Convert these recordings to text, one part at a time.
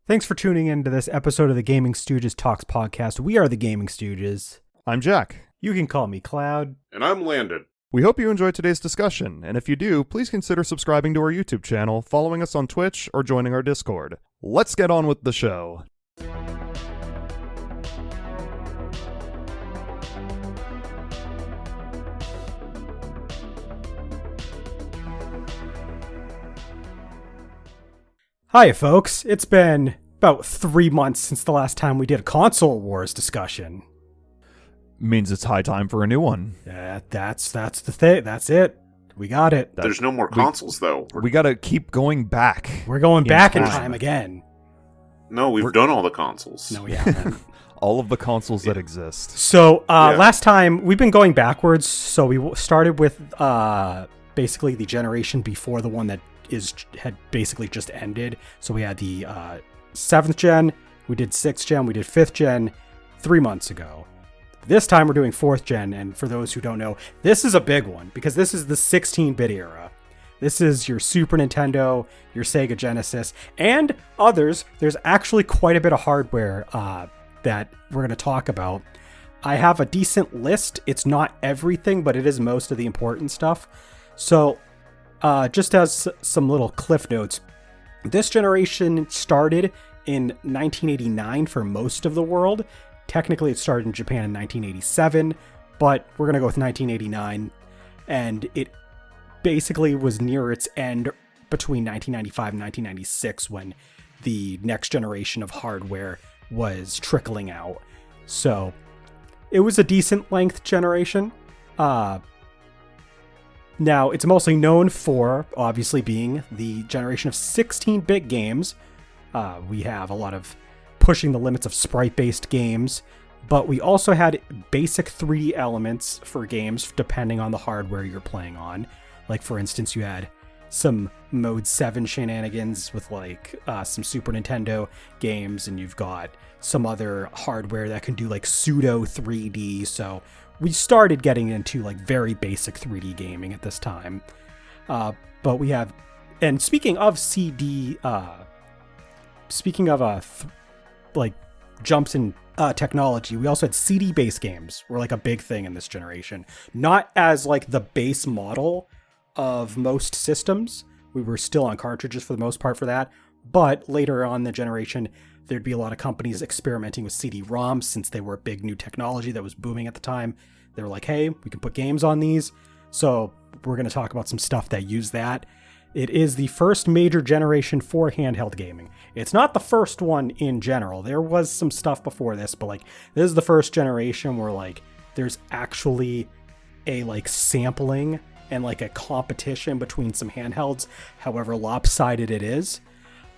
Thanks for tuning in to this episode of the Gaming Stooges Talks podcast. We are the Gaming Stooges. I'm Jack. You can call me Cloud. And I'm Landon. We hope you enjoyed today's discussion, and if you do, please consider subscribing to our YouTube channel, following us on Twitch, or joining our Discord. Let's get on with the show. Hi, folks. It's been about 3 months since the last time we did a console wars discussion. Means it's high time for a new one. That's the thing. That's it. We got it. There's no more consoles, though. We gotta keep going back. We're going back in time again. No, we've done all the consoles. No, we haven't. All of the consoles that exist. So, last time, we've been going backwards. So we started with basically the generation before the one that had basically just ended. So we had the 7th gen, we did 6th gen, we did 5th gen 3 months ago. This time we're doing 4th gen, and for those who don't know, this is a big one because this is the 16-bit era. This is your Super Nintendo, your SEGA Genesis, and others. There's actually quite a bit of hardware that we're going to talk about. I have a decent list. It's not everything, but it is most of the important stuff. So just as some little cliff notes, this generation started in 1989 for most of the world. Technically, it started in Japan in 1987, but we're going to go with 1989. And it basically was near its end between 1995 and 1996 when the next generation of hardware was trickling out. So it was a decent length generation. Now, it's mostly known for, obviously, being the generation of 16-bit games. We have a lot of pushing the limits of sprite-based games, but we also had basic 3D elements for games depending on the hardware you're playing on. Like, for instance, you had some Mode 7 shenanigans with, like, some Super Nintendo games, and you've got some other hardware that can do, like, pseudo 3D, so we started getting into like very basic 3D gaming at this time. But we have, and speaking of CD, like jumps in technology, we also had CD-based games were like a big thing in this generation. Not as like the base model of most systems. We were still on cartridges for the most part for that. But later on in the generation, there'd be a lot of companies experimenting with CD-ROMs since they were a big new technology that was booming at the time. They were like, hey, we can put games on these. So we're going to talk about some stuff that use that. It is the first major generation for handheld gaming. It's not the first one in general. There was some stuff before this, but like this is the first generation where like there's actually a like sampling and like a competition between some handhelds, however lopsided it is.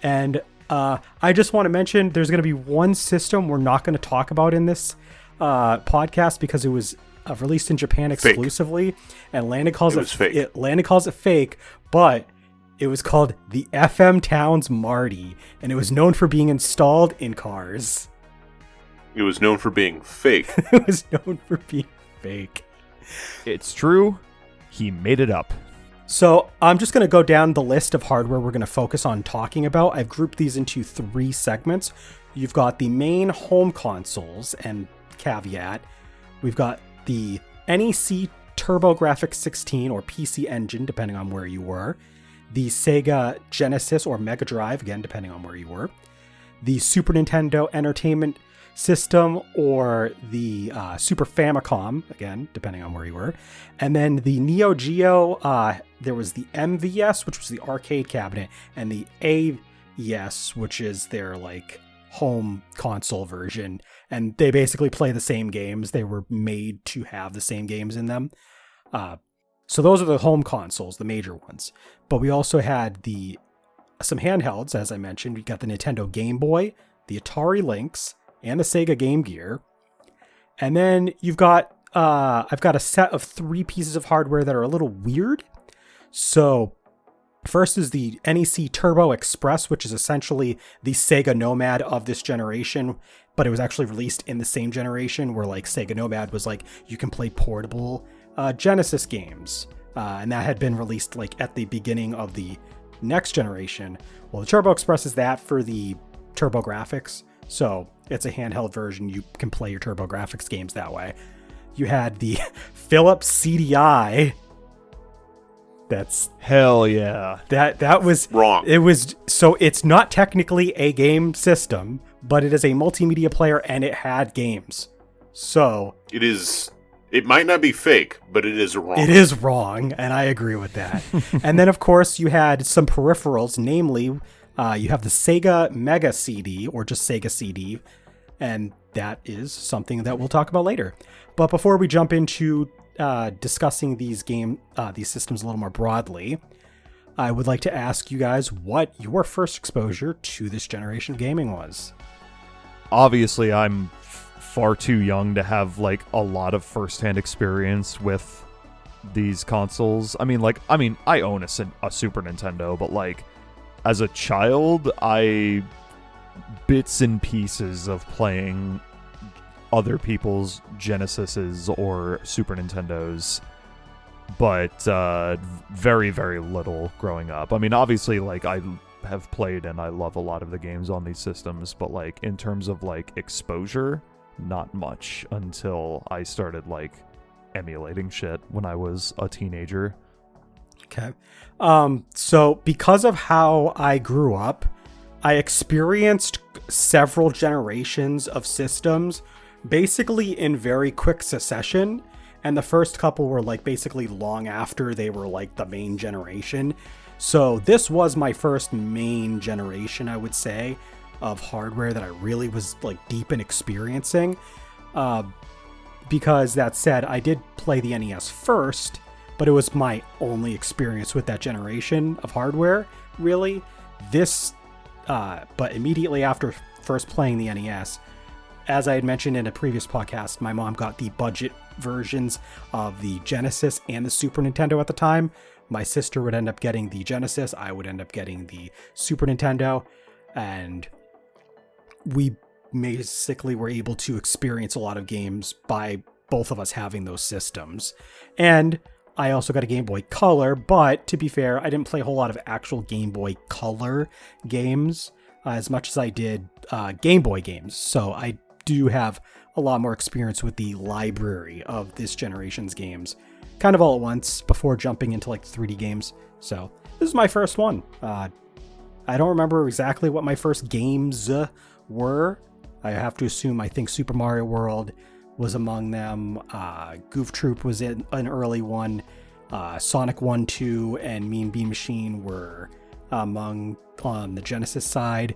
And I just want to mention there's going to be one system we're not going to talk about in this podcast because it was released in Japan exclusively, and Landon calls it fake. Landon calls it fake, but it was called the FM Towns Marty, and it was known for being installed in cars. It was known for being fake. It was known for being fake. It's true. He made it up. So I'm just going to go down the list of hardware we're going to focus on talking about. I've grouped these into 3 segments. You've got the main home consoles and caveat. We've got the NEC TurboGrafx 16 or PC Engine, depending on where you were. The SEGA Genesis or Mega Drive, again, depending on where you were. The Super Nintendo Entertainment System or the Super Famicom, again, depending on where you were. And then the Neo Geo, there was the MVS, which was the arcade cabinet, and the AES, which is their like home console version. And they basically play the same games. They were made to have the same games in them. So those are the home consoles, the major ones. But we also had some handhelds, as I mentioned. We got the Nintendo Game Boy, the Atari Lynx, and the Sega Game Gear. And then you've got, I've got a set of 3 pieces of hardware that are a little weird. So first is the NEC Turbo Express, which is essentially the Sega Nomad of this generation, but it was actually released in the same generation where like Sega Nomad was like, you can play portable Genesis games. And that had been released like at the beginning of the next generation. Well, the Turbo Express is that for the TurboGrafx. So it's a handheld version. You can play your TurboGrafx games that way. You had the Philips CDI. That's Hell yeah. that was Wrong. It was, so it's not technically a game system, but it is a multimedia player and it had games. So It is. It might not be fake, but it is wrong. it is wrong, and I agree with that. And then, of course, you had some peripherals, namely, you have the Sega Mega CD, or just Sega CD, and that is something that we'll talk about later. But before we jump into discussing these systems a little more broadly, I would like to ask you guys what your first exposure to this generation of gaming was. Obviously, I'm far too young to have like a lot of first-hand experience with these consoles. I own a Super Nintendo, but like as a child, bits and pieces of playing other people's Genesises or Super Nintendos, but very, very little growing up. I mean, obviously, like I have played and I love a lot of the games on these systems, but like in terms of like exposure, not much until I started like emulating shit when I was a teenager. Okay. So because of how I grew up, I experienced several generations of systems basically in very quick succession. And the first couple were like basically long after they were like the main generation. So this was my first main generation, I would say, of hardware that I really was like deep in experiencing. Because that said, I did play the NES first, but it was my only experience with that generation of hardware, really. But immediately after first playing the NES, as I had mentioned in a previous podcast, my mom got the budget versions of the Genesis and the Super Nintendo at the time. My sister would end up getting the Genesis, I would end up getting the Super Nintendo, and we basically were able to experience a lot of games by both of us having those systems. And I also got a Game Boy Color, but to be fair, I didn't play a whole lot of actual Game Boy Color games as much as I did Game Boy games. So I do have a lot more experience with the library of this generation's games, kind of all at once before jumping into like 3D games. So this is my first one. I don't remember exactly what my first games were. I have to assume I think Super Mario World was among them. Goof Troop was an early one. Sonic 1, 2, and Mean Bean Machine were among on the Genesis side.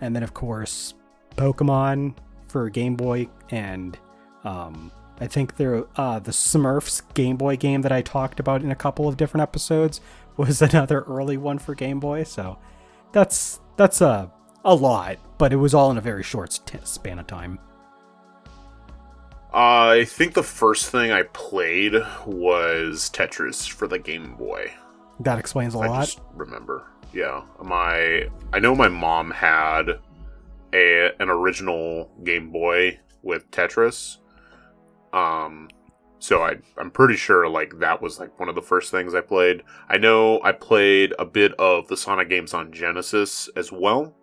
And then, of course, Pokemon for Game Boy. And I think the Smurfs Game Boy game that I talked about in a couple of different episodes was another early one for Game Boy. So that's a lot, but it was all in a very short span of time. I think the first thing I played was Tetris for the Game Boy. That explains a lot. I just remember. Yeah. I know my mom had an original Game Boy with Tetris. So I'm pretty sure like that was like one of the first things I played. I know I played a bit of the Sonic games on Genesis as well.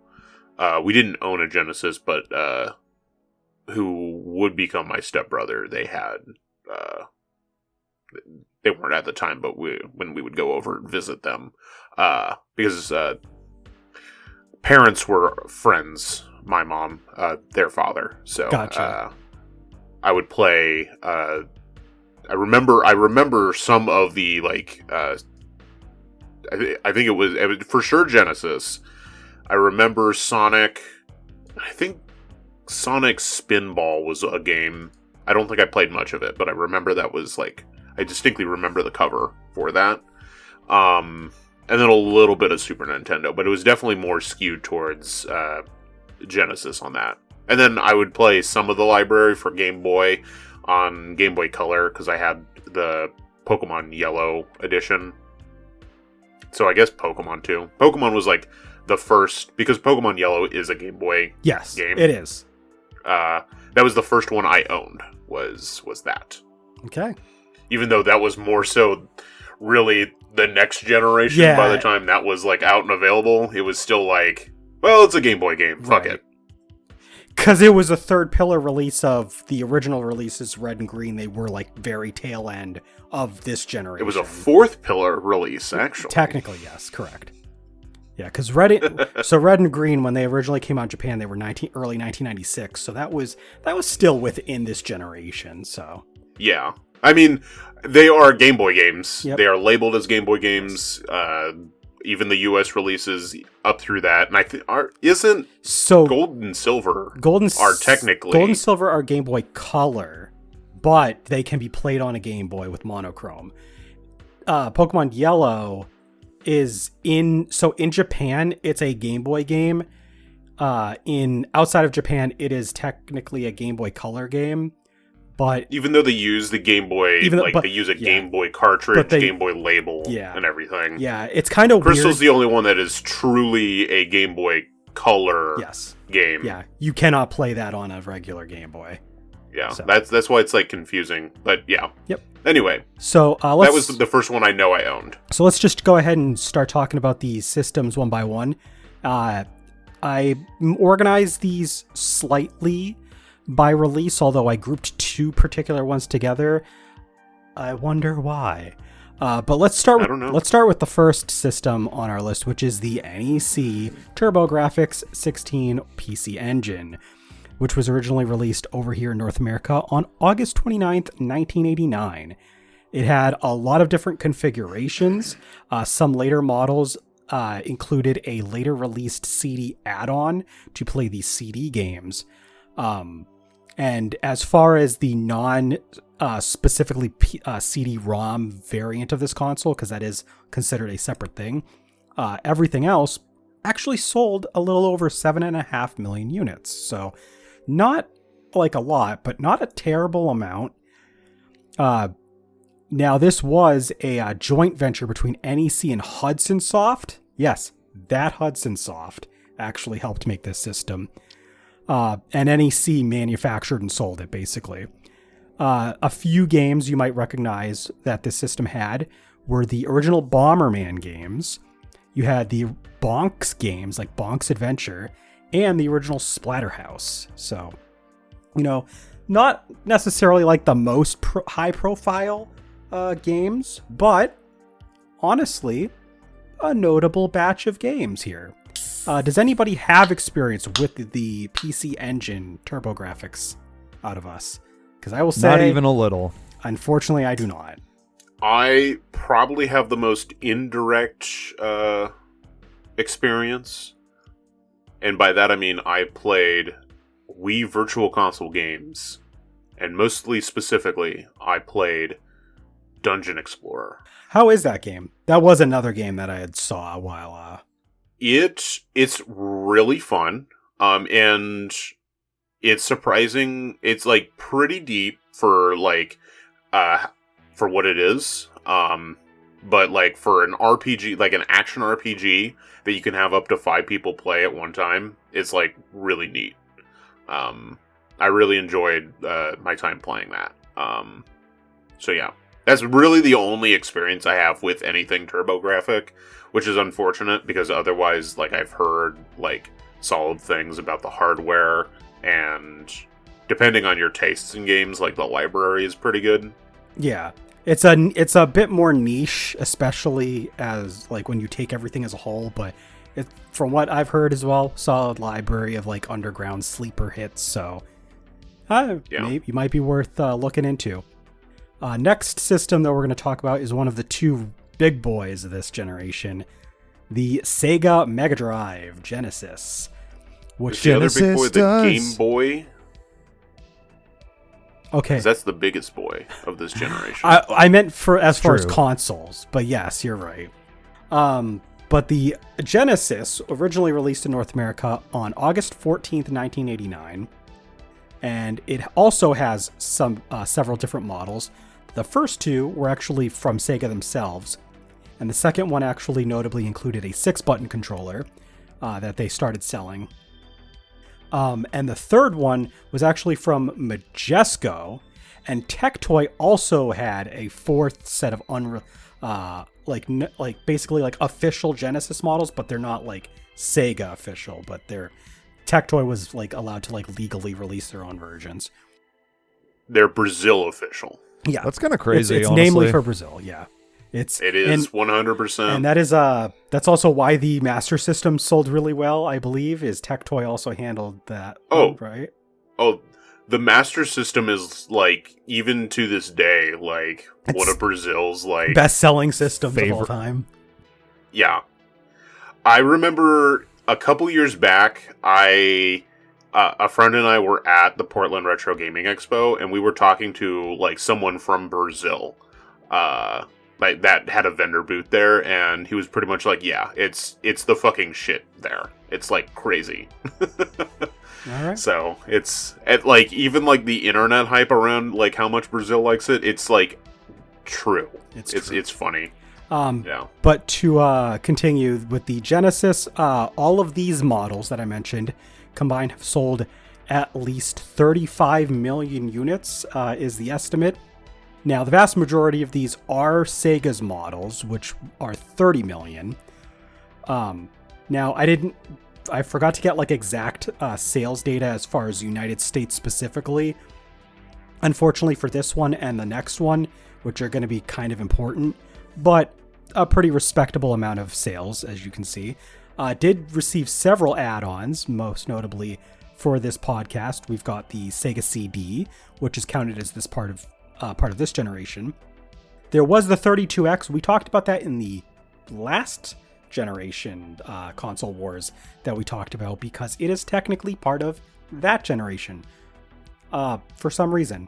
We didn't own a Genesis, but who would become my stepbrother, they had they weren't at the time, but when we would go over and visit them, because parents were friends, my mom, their father, so Gotcha. I would play. I remember some of the like. I think it was for sure Genesis. I remember Sonic. I think Sonic Spinball was a game. I don't think I played much of it, but I remember that was like, I distinctly remember the cover for that. And then a little bit of Super Nintendo, but it was definitely more skewed towards Genesis on that. And then I would play some of the library for Game Boy on Game Boy Color, because I had the Pokemon Yellow edition. So I guess Pokemon too. Pokemon was like the first, because Pokemon Yellow is a Game Boy Yes, game. it is. That was the first one I owned, was that. Okay. Even though that was more so really the next generation, Yeah. by the time that was like out and available, it was still like Well, it's a Game Boy game. Fuck Right. it. Because it was a third pillar release of the original releases, Red and Green. They were like very tail end of this generation. It was a fourth pillar release, actually. Technically, yes, correct. Yeah, because Red and Green, when they originally came out in Japan, they were early 1996. So that was still within this generation. So Yeah. I mean, they are Game Boy games. Yep. They are labeled as Game Boy games. Even the US releases up through that. And I think isn't Gold and Silver are technically Gold and Silver are Game Boy Color, but they can be played on a Game Boy with monochrome. Pokemon Yellow is in Japan it's a Game Boy game. Outside of Japan it is technically a Game Boy Color game. But even though they use the Game Boy, they use a Game Boy cartridge, Game Boy label, and everything. Yeah, it's kind of Crystal's weird. the only one that is truly a Game Boy Color game. Yeah, you cannot play that on a regular Game Boy. Yeah, so. That's why it's like confusing. But yeah. Yep. Anyway, so that was the first one I know I owned. So let's just go ahead and start talking about these systems one by one. I organized these slightly by release, although I grouped two particular ones together. I wonder why. But let's start with the first system on our list, which is the NEC TurboGrafx 16 PC Engine, which was originally released over here in North America on August 29th, 1989. It had a lot of different configurations. Some later models included a later released CD add-on to play these CD games. And as far as the specifically CD-ROM variant of this console, because that is considered a separate thing, everything else actually sold a little over 7.5 million units. So not like a lot, but not a terrible amount. Now, this was a joint venture between NEC and Hudson Soft. Yes, that Hudson Soft actually helped make this system. And NEC manufactured and sold it, basically. A few games you might recognize that this system had were the original Bomberman games. You had the Bonks games, like Bonks Adventure, and the original Splatterhouse. So, not necessarily like the most high-profile games, but honestly, a notable batch of games here. Does anybody have experience with the PC Engine TurboGrafx out of us? Because I will say... Not even a little. Unfortunately, I do not. I probably have the most indirect experience. And by that I mean I played Wii Virtual Console games. And mostly specifically, I played Dungeon Explorer. How is that game? That was another game that I had saw a while... It's really fun, and it's surprising. It's like pretty deep for what it is. But like for an RPG, like an action RPG that you can have up to 5 people play at one time, it's like really neat. I really enjoyed my time playing that. So yeah, that's really the only experience I have with anything TurboGrafx. Which is unfortunate because otherwise, like, I've heard, like, solid things about the hardware, and depending on your tastes in games, like, the library is pretty good. Yeah. It's a bit more niche, especially as, like, when you take everything as a whole, but from what I've heard as well, solid library of, like, underground sleeper hits, so maybe it might be worth looking into. Next system that we're going to talk about is one of the two big boys of this generation, the SEGA Mega Drive Genesis. Which the other big boy, the Game Boy? Okay. That's the biggest boy of this generation. I meant far as consoles, but yes, you're right. But the Genesis, originally released in North America on August 14th, 1989, and it also has several different models. The first two were actually from Sega themselves, and the second one actually notably included a 6-button controller that they started selling. And the third one was actually from Majesco, and Tectoy also had a fourth set of basically like official Genesis models, but they're not like Sega official, but their Tectoy was like allowed to like legally release their own versions. They're Brazil official. Yeah, That's kind of crazy. It's honestly. namely for Brazil. Yeah, It is 100%. and that is that's also why the Master System sold really well. I believe is Tectoy also handled that. Right. Oh, the Master System is like even to this day like one of Brazil's like best-selling systems of all time. Yeah. I remember a couple years back, a friend and I were at the Portland Retro Gaming Expo, and we were talking to like someone from Brazil, like that had a vendor booth there, and he was pretty much like, "Yeah, it's the fucking shit there. It's like crazy." All right. So it's like even like the internet hype around like how much Brazil likes it. It's like true. It's funny. Yeah. But to continue with the Genesis, all of these models that I mentioned combined have sold at least 35 million units, is the estimate. Now, the vast majority of these are Sega's models, which are 30 million. Now, I forgot to get like exact sales data as far as United States specifically. Unfortunately for this one and the next one, which are going to be kind of important, but a pretty respectable amount of sales, as you can see. Did receive several add-ons, most notably for this podcast. We've got the Sega CD, which is counted as this part of this generation. There was the 32X. We talked about that in the last generation console wars that we talked about because it is technically part of that generation. For some reason,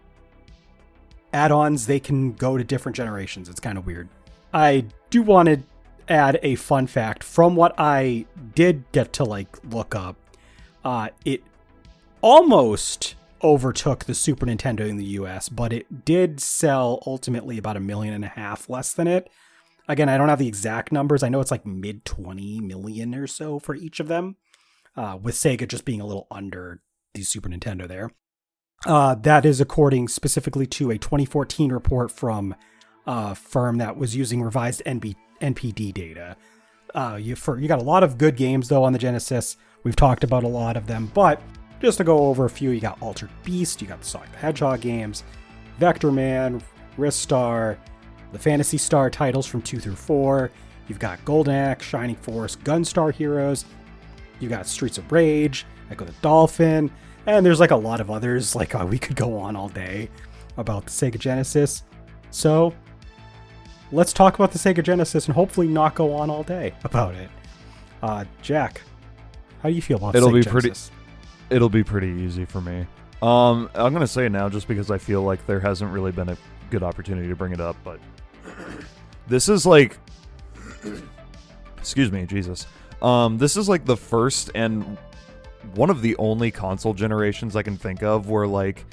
add-ons, they can go to different generations. It's kind of weird. I do want to add a fun fact from what I did get to like look up. It almost overtook the Super Nintendo in the US, but it did sell ultimately about 1.5 million less than it. Again, I don't have the exact numbers. I know it's like mid 20 million or so for each of them, with Sega just being a little under the Super Nintendo there. That is according specifically to a 2014 report from a firm that was using revised NPD data. You got a lot of good games though on the Genesis. We've talked about a lot of them, but just to go over a few, you got Altered Beast, you got the Sonic the Hedgehog games, Vector Man, Ristar, the Phantasy Star titles from 2 through 4. You've got Golden Axe, Shining Force, Gunstar Heroes. You got Streets of Rage, Echo the Dolphin, and there's like a lot of others. Like we could go on all day about the Sega Genesis. So let's talk about the Sega Genesis and hopefully not go on all day about it. Jack, how do you feel about the Sega Genesis? It'll be pretty easy for me. I'm gonna say it now just because I feel like there hasn't really been a good opportunity to bring it up, but this is like, excuse me, Jesus. This is like the first and one of the only console generations I can think of where like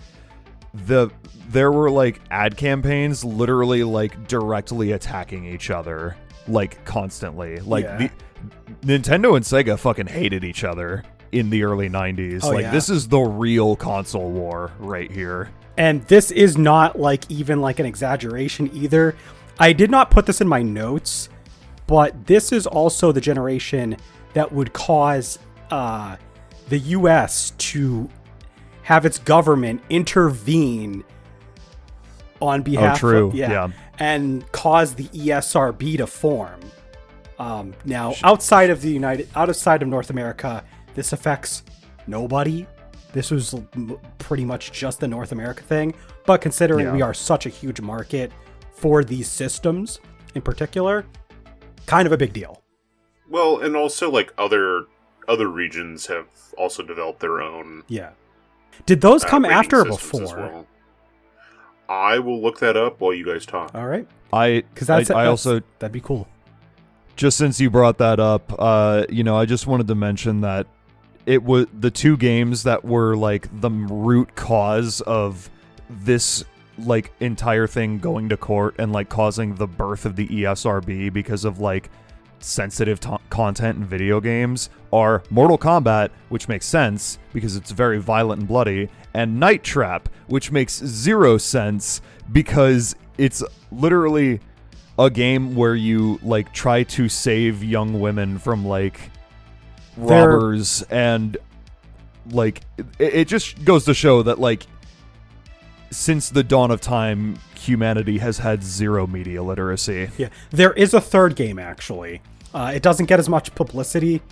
there were like ad campaigns literally like directly attacking each other like constantly. Like the Nintendo and Sega fucking hated each other in the early 90s. This is the real console war right here. And this is not like even like an exaggeration either. I did not put this in my notes, but this is also the generation that would cause the US to have its government intervene on behalf of and cause the ESRB to form. Now, outside of North America, this affects nobody. This was pretty much just the North America thing. But considering we are such a huge market for these systems in particular, kind of a big deal. Well, and also like other regions have also developed their own. Yeah. Did those come after or before? Well. I will look that up while you guys talk. All right. That'd be cool. Just since you brought that up, I just wanted to mention that it was the two games that were like the root cause of this like entire thing going to court and like causing the birth of the ESRB because of like sensitive content in video games are Mortal Kombat, which makes sense because it's very violent and bloody, and Night Trap, which makes zero sense because it's literally a game where you like try to save young women from like robbers, and like it just goes to show that like since the dawn of time, humanity has had zero media literacy. Yeah, there is a third game actually. It doesn't get as much publicity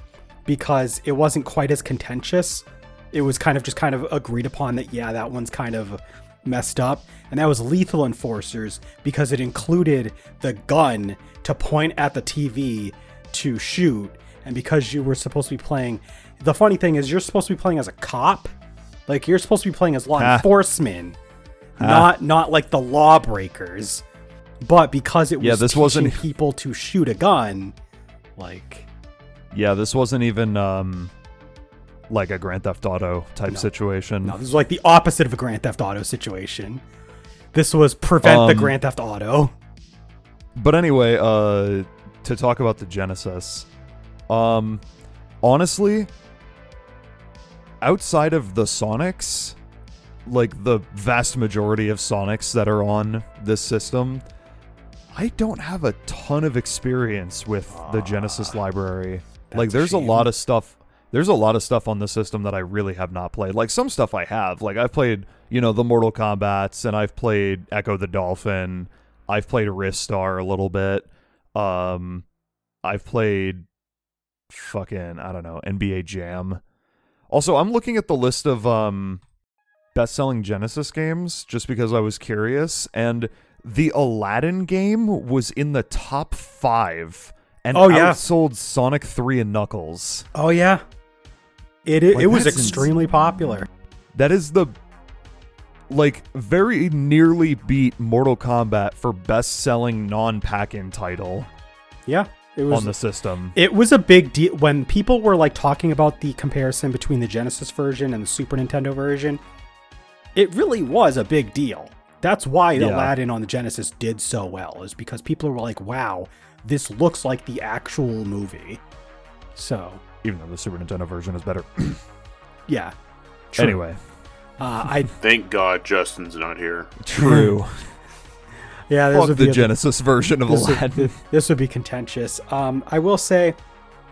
because it wasn't quite as contentious. It was kind of agreed upon that, yeah, that one's kind of messed up. And that was Lethal Enforcers, because it included the gun to point at the TV to shoot. And because you were supposed to be playing, the funny thing is you're supposed to be playing as a cop. Like, you're supposed to be playing as law enforcement, not like the lawbreakers. But because it was teaching people to shoot a gun, like... Yeah, this wasn't even like a Grand Theft Auto type situation. No, this was like the opposite of a Grand Theft Auto situation. This was prevent the Grand Theft Auto. But anyway, to talk about the Genesis, honestly, outside of the Sonics, like the vast majority of Sonics that are on this system, I don't have a ton of experience with the Genesis library. Like, there's a lot of stuff. There's a lot of stuff on the system that I really have not played. Like, some stuff I have. Like, I've played, the Mortal Kombats, and I've played Echo the Dolphin. I've played Ristar a little bit. I've played fucking, I don't know, NBA Jam. Also, I'm looking at the list of best-selling Genesis games just because I was curious, and the Aladdin game was in the top 5 and outsold Sonic 3 and Knuckles. Oh, yeah. It was extremely popular. That is very nearly beat Mortal Kombat for best-selling non-pack-in title. Yeah. It was, on the system. It was a big deal. When people were like talking about the comparison between the Genesis version and the Super Nintendo version, it really was a big deal. That's why Aladdin on the Genesis did so well, is because people were like, wow, this looks like the actual movie. So, even though the Super Nintendo version is better. Yeah. True. Anyway. Thank God Justin's not here. True. Yeah, fuck the Genesis version of Aladdin. This would be contentious. I will say,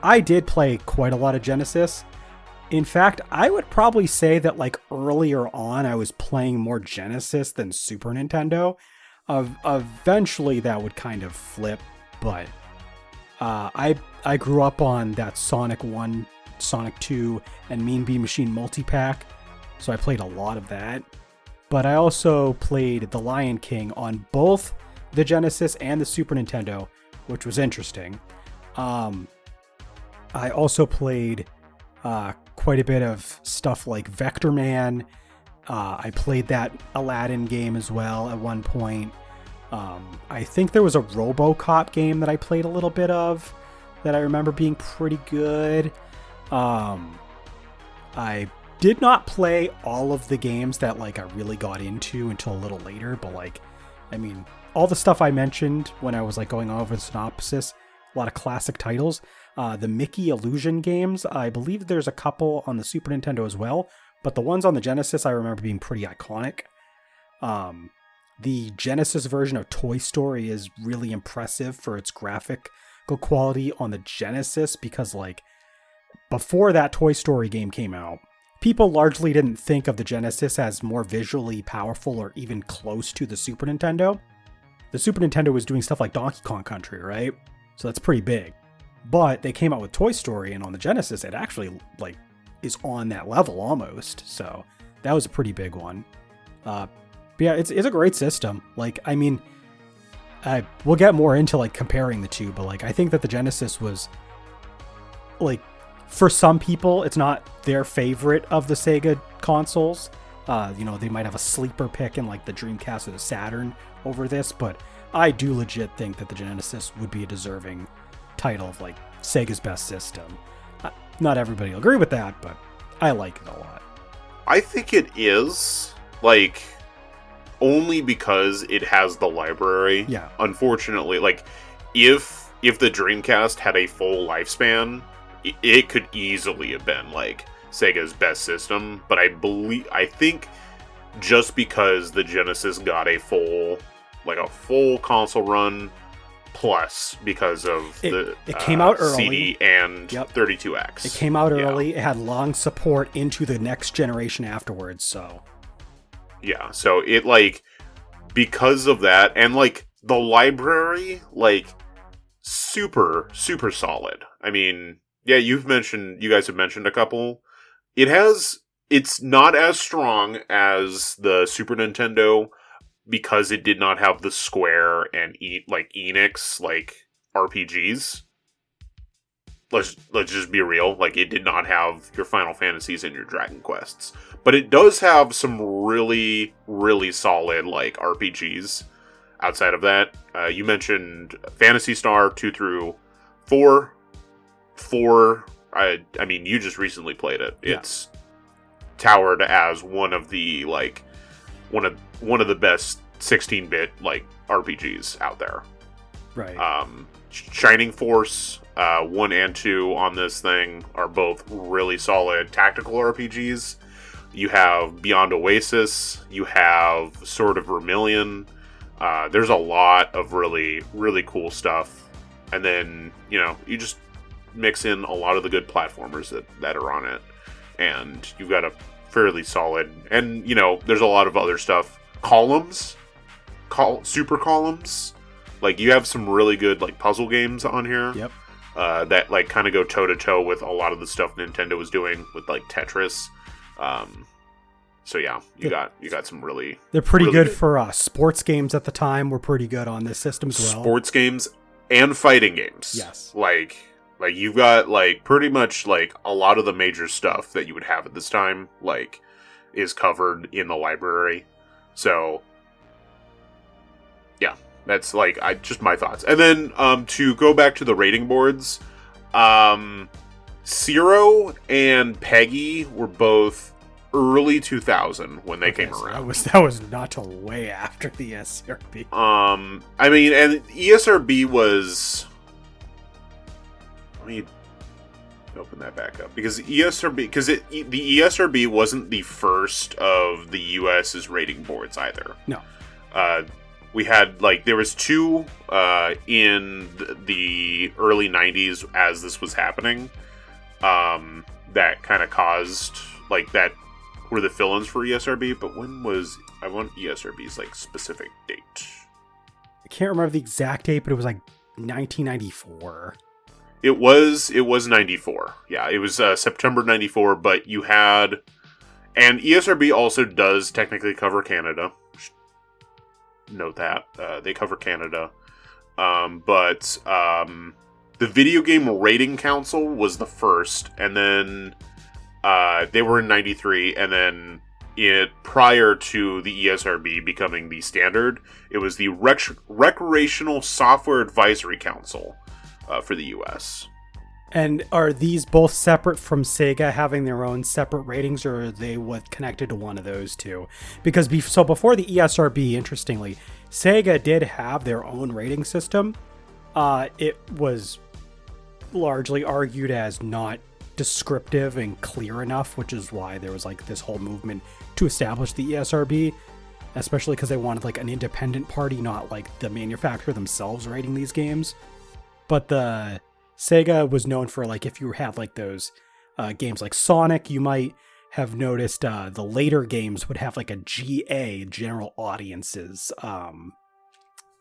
I did play quite a lot of Genesis. In fact, I would probably say that like earlier on, I was playing more Genesis than Super Nintendo. Eventually, that would kind of flip, but I grew up on that Sonic 1, Sonic 2, and Mean Bean Machine multi-pack, so I played a lot of that. But I also played The Lion King on both the Genesis and the Super Nintendo, which was interesting. I also played quite a bit of stuff like Vector Man. I played that Aladdin game as well at one point. I think there was a RoboCop game that I played a little bit of that I remember being pretty good. I did not play all of the games that like I really got into until a little later, but like, I mean, all the stuff I mentioned when I was like going over the synopsis, a lot of classic titles. The Mickey Illusion games, I believe there's a couple on the Super Nintendo as well, but the ones on the Genesis I remember being pretty iconic. The Genesis version of Toy Story is really impressive for its graphical quality on the Genesis, because like before that Toy Story game came out, people largely didn't think of the Genesis as more visually powerful or even close to the Super Nintendo. The Super Nintendo was doing stuff like Donkey Kong Country, right? So that's pretty big. But they came out with Toy Story, and on the Genesis, it actually like is on that level almost. So that was a pretty big one. But yeah, it's a great system. Like, I mean, we'll get more into like comparing the two, but like I think that the Genesis was like, for some people, it's not their favorite of the Sega consoles. They might have a sleeper pick in like the Dreamcast or the Saturn over this, but I do legit think that the Genesis would be a deserving title of like Sega's best system. Not everybody will agree with that, but I like it a lot. I think it is, like, only because it has the library. Yeah. Unfortunately, like, if the Dreamcast had a full lifespan, it could easily have been like Sega's best system, but I think just because the Genesis got a full console run, Plus because of it came out early. CD and 32X. It came out early. It had long support into the next generation afterwards. So yeah, so it like because of that and like the library like super solid. I mean, yeah, you guys have mentioned a couple. It's not as strong as the Super Nintendo because it did not have the Square and Enix like RPGs. Let's just be real. Like, it did not have your Final Fantasies and your Dragon Quests, but it does have some really solid like RPGs. Outside of that, you mentioned Phantasy Star 2 through 4. 4. I mean, you just recently played it. Yeah. It's touted as one of the like one of the best 16-bit like RPGs out there. Right. Shining Force 1 and 2 on this thing are both really solid tactical RPGs. You have Beyond Oasis. You have Sword of Vermilion. There's a lot of really cool stuff. And then, you just mix in a lot of the good platformers that are on it. And you've got a fairly solid... And, there's a lot of other stuff. Columns. Super columns. Like, you have some really good, like, puzzle games on here. Yep. That, like, kind of go toe-to-toe with a lot of the stuff Nintendo was doing with, like, Tetris. So yeah, you got some really... They're pretty good for us. Sports games at the time were pretty good on this system as well. Sports games and fighting games. Yes. Like you've got like pretty much like a lot of the major stuff that you would have at this time like is covered in the library. So yeah, that's like just my thoughts. And then to go back to the rating boards, Zero and Peggy were both early 2000 when they came around. So that was not till way after the ESRB. I mean, and ESRB was... Let me open that back up because the ESRB wasn't the first of the US's rating boards either. No. We had there was two in the early 90s as this was happening. That kind of caused that were the fill-ins for ESRB, but I want ESRB's specific date. I can't remember the exact date, but it was 1994. It was 94. Yeah, it was September 94, but you had... And ESRB also does technically cover Canada. Note that. They cover Canada. But the Video Game Rating Council was the first, and then they were in 93, and then prior to the ESRB becoming the standard, it was the Recreational Software Advisory Council for the US. And are these both separate from Sega having their own separate ratings, or are they connected to one of those two? Because before the ESRB, interestingly, Sega did have their own rating system. It was largely argued as not descriptive and clear enough, which is why there was this whole movement to establish the ESRB, especially because they wanted an independent party, not the manufacturer themselves rating these games. But the Sega was known for if you have those games like Sonic, you might have noticed the later games would have a GA, general audiences.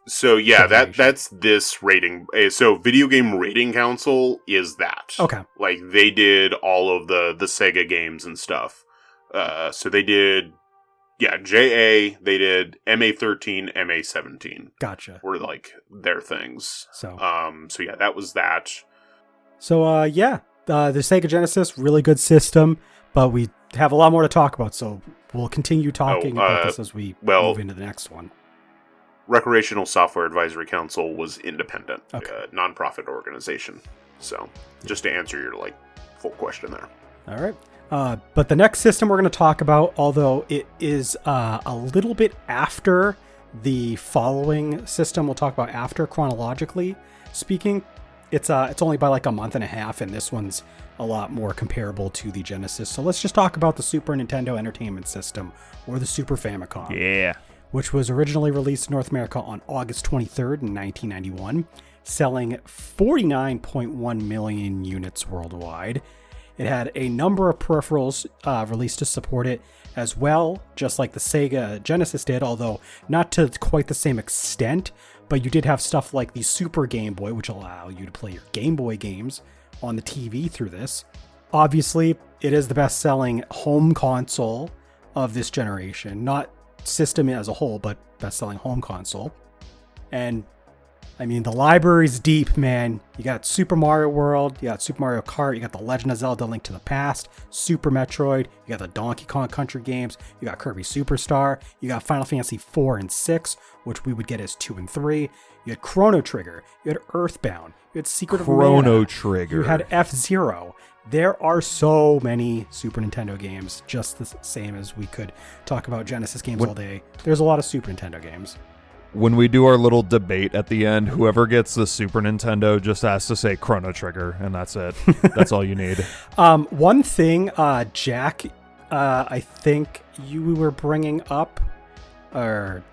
So yeah, that's this rating. So Video Game Rating Council is that. Okay. They did all of the Sega games and stuff. So they did, JA, they did MA13, MA17. Gotcha. Were their things. So yeah, that was that. So the SEGA Genesis, really good system, but we have a lot more to talk about, so we'll continue talking about this as we move into the next one. Recreational Software Advisory Council was independent, okay. Non-profit organization. So, just to answer your full question there. All right. But the next system we're going to talk about, although it is a little bit after the following system we'll talk about after, chronologically speaking, it's only by a month and a half, and this one's a lot more comparable to the Genesis. So let's just talk about the Super Nintendo Entertainment System, or the Super Famicom. Yeah. which was originally released in North America on August 23rd in 1991, selling 49.1 million units worldwide. It had a number of peripherals released to support it as well, just like the Sega Genesis did, although not to quite the same extent, but you did have stuff like the Super Game Boy, which allow you to play your Game Boy games on the TV through this. Obviously, it is the best-selling home console of this generation, not system as a whole, but best-selling home console. And I mean, the library's deep, man. You got Super Mario World, you got Super Mario Kart, you got The Legend of Zelda: Link to the Past, Super Metroid, you got the Donkey Kong Country games, you got Kirby Superstar, you got Final Fantasy 4 and 6, which we would get as 2 and 3. You had Chrono Trigger, you had Earthbound, you had Secret of Mana, Chrono Trigger. you had F-Zero. There are so many Super Nintendo games, just the same as we could talk about Genesis games all day. There's a lot of Super Nintendo games. When we do our little debate at the end, whoever gets the Super Nintendo just has to say Chrono Trigger, and that's it. That's all you need. One thing, Jack, I think you were bringing up, or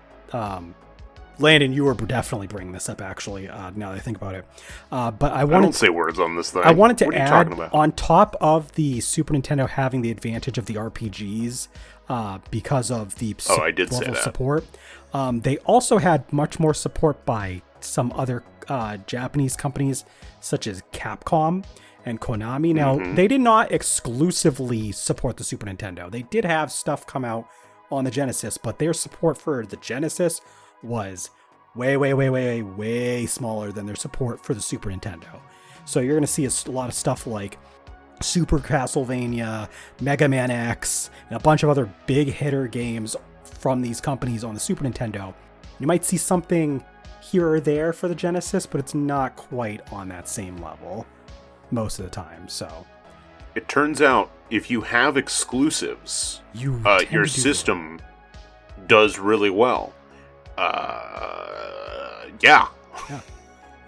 Landon, you were definitely bringing this up, actually, now that I think about it. But I don't say words on this thing. I wanted to what are you add, talking about? on top of the Super Nintendo having the advantage of the RPGs, because of the I did say level that. support, they also had much more support by some other Japanese companies, such as Capcom and Konami. Now, they did not exclusively support the Super Nintendo. They did have stuff come out on the Genesis, but their support for the Genesis was way smaller than their support for the Super Nintendo. So you're going to see a lot of stuff like Super Castlevania, Mega Man X, and a bunch of other big hitter games from these companies on the Super Nintendo. You might see something here or there for the Genesis, but it's not quite on that same level most of the time. So It turns out if you have exclusives, your system does really well. Yeah.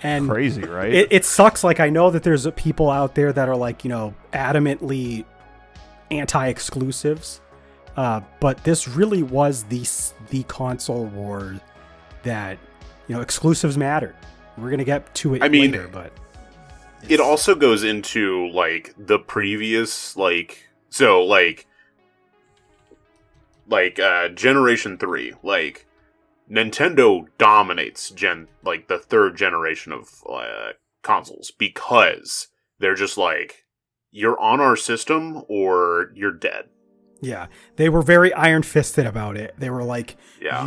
And crazy, right? It sucks. Like, I know that there's people out there that are like, adamantly anti-exclusives. But this really was the console war that, exclusives mattered. We're going to get to it later, but it also goes into like the previous, Generation 3, Nintendo dominates the third generation of consoles because they're just like, you're on our system or you're dead. Yeah, they were very iron-fisted about it. They were like,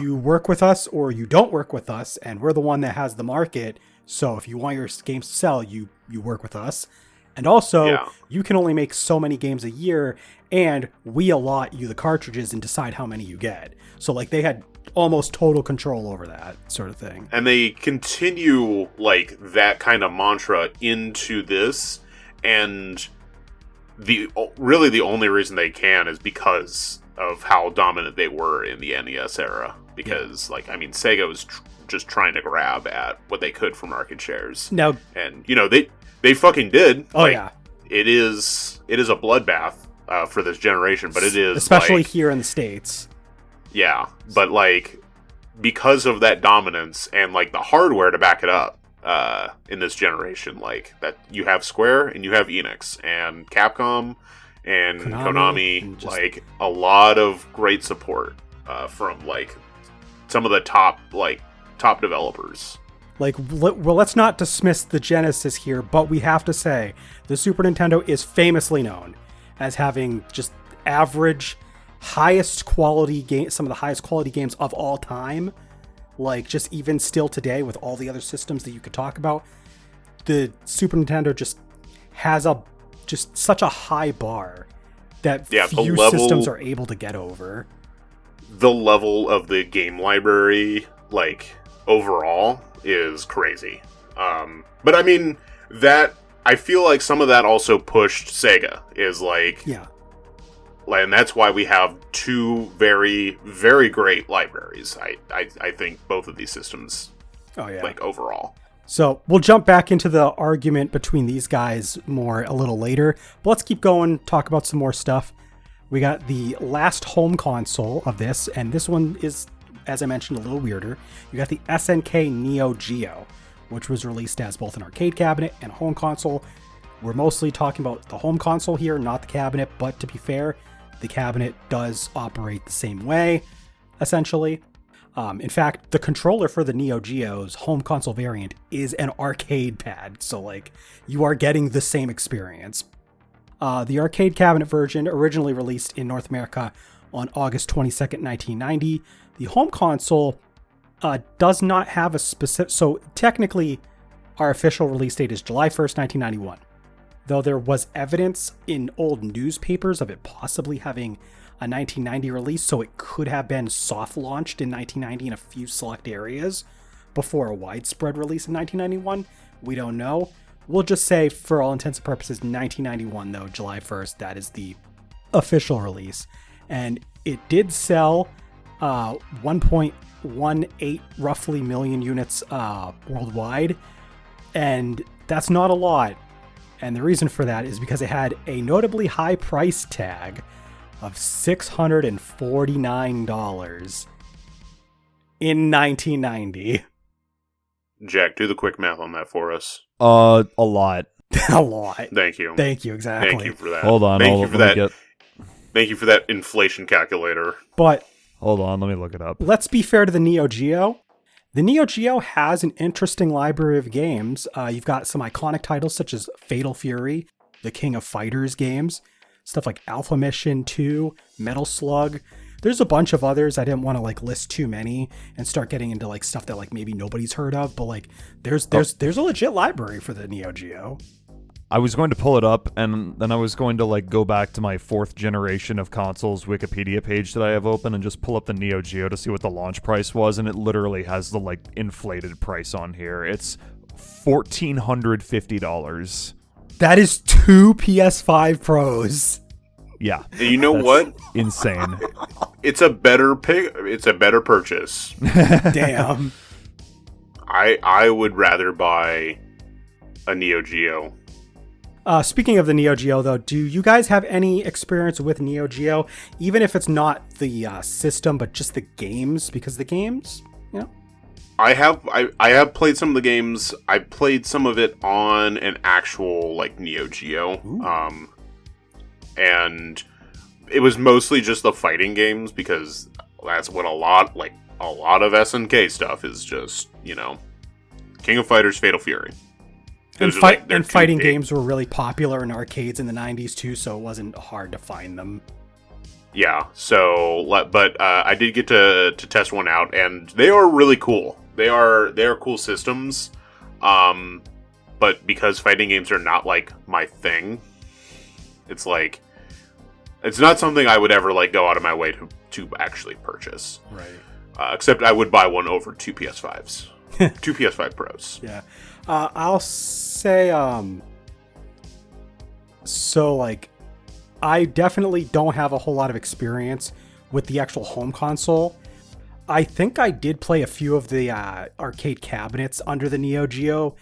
you work with us or you don't work with us, and we're the one that has the market, so if you want your games to sell, you work with us. And also, you can only make so many games a year, and we allot you the cartridges and decide how many you get. So, they had almost total control over that sort of thing. And they continue, that kind of mantra into this, and the only reason they can is because of how dominant they were in the NES era. Because, Sega was just trying to grab at what they could for market shares. Now, and, they fucking did. Oh, yeah. It is a bloodbath for this generation, but it is... Especially here in the States. Yeah, but, because of that dominance and, the hardware to back it up, in this generation, that you have Square and you have Enix and Capcom and Konami and just... a lot of great support from some of the top developers. Let's not dismiss the Genesis here, but we have to say the Super Nintendo is famously known as having just average, highest quality games, some of the highest quality games of all time. Just even still today with all the other systems that you could talk about, the Super Nintendo just has such a high bar that few systems are able to get over. The level of the game library, overall, is crazy. But I feel like some of that also pushed Sega, and that's why we have two very, very great libraries. I think both of these systems, overall. So we'll jump back into the argument between these guys a little later. But let's keep going, talk about some more stuff. We got the last home console of this, and this one is as I mentioned, a little weirder. You got the SNK Neo Geo, which was released as both an arcade cabinet and a home console. We're mostly talking about the home console here, not the cabinet, but to be fair, the cabinet does operate the same way, essentially. In fact, the controller for the Neo Geo's home console variant is an arcade pad, so like you are getting the same experience. The arcade cabinet version originally released in North America on August 22nd, 1990. The home console does not have a specific... So technically, our official release date is July 1st, 1991. Though there was evidence in old newspapers of it possibly having a 1990 release, so it could have been soft launched in 1990 in a few select areas before a widespread release in 1991. We don't know. We'll just say, for all intents and purposes, 1991, though, July 1st, that is the official release. And it did sell 1.18 roughly million units worldwide. And that's not a lot. And the reason for that is because it had a notably high price tag of $649 in 1990. Jack, do the quick math on that for us. A lot. A lot. Thank you. Thank you, exactly. Thank you for that. Hold on. Thank you for that. Thank you for that inflation calculator. But hold on, let me look it up. Let's be fair to the Neo Geo. The Neo Geo has an interesting library of games. You've got some iconic titles such as Fatal Fury, the King of Fighters games, stuff like Alpha Mission 2, Metal Slug. There's a bunch of others. I didn't want to like list too many and start getting into like stuff that like maybe nobody's heard of, but like there's a legit library for the Neo Geo. I was going to pull it up, and then I was going to like go back to my 4th generation of consoles Wikipedia page that I have open and just pull up the Neo Geo to see what the launch price was, and it literally has the like inflated price on here. It's $1,450. That is 2 PS5 Pros. Yeah. You know what? Insane. It's a better It's a better purchase. Damn. I would rather buy a Neo Geo. Speaking of the Neo Geo, though, do you guys have any experience with Neo Geo, even if it's not the system, but just the games? Because the games, you know. I have played some of the games. I played some of it on an actual like Neo Geo. Ooh. And it was mostly just the fighting games because that's what a lot of SNK stuff is, just, you know, King of Fighters, Fatal Fury. And fighting games were really popular in arcades in the 90s too, so it wasn't hard to find them. Yeah, so, but I did get to test one out, and they are really cool. They are cool systems, but because fighting games are not, like, my thing, it's like, it's not something I would ever, like, go out of my way to actually purchase. Right. Except I would buy one over 2 PS5s. 2 PS5 Pros. Yeah. I'll say, so, like, I definitely don't have a whole lot of experience with the actual home console. I think I did play a few of the arcade cabinets under the Neo Geo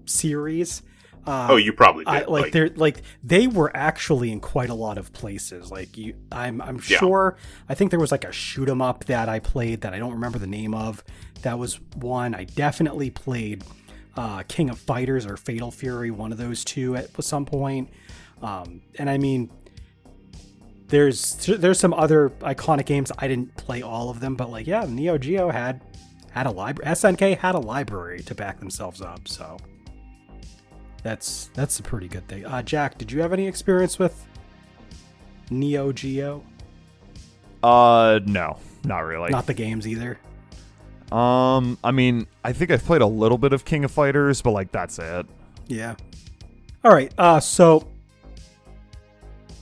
series. You probably did. They were actually in quite a lot of places. Like I'm sure. I think there was like a shoot 'em up that I played that I don't remember the name of. That was one. I definitely played King of Fighters or Fatal Fury, one of those two at some point. And I mean, there's some other iconic games. I didn't play all of them, but like, yeah, Neo Geo had a library. SNK had a library to back themselves up. So that's a pretty good thing. Jack, did you have any experience with Neo Geo? No, not really. Not the games either. I mean, I think I've played a little bit of King of Fighters, but like that's it. Yeah. All right. So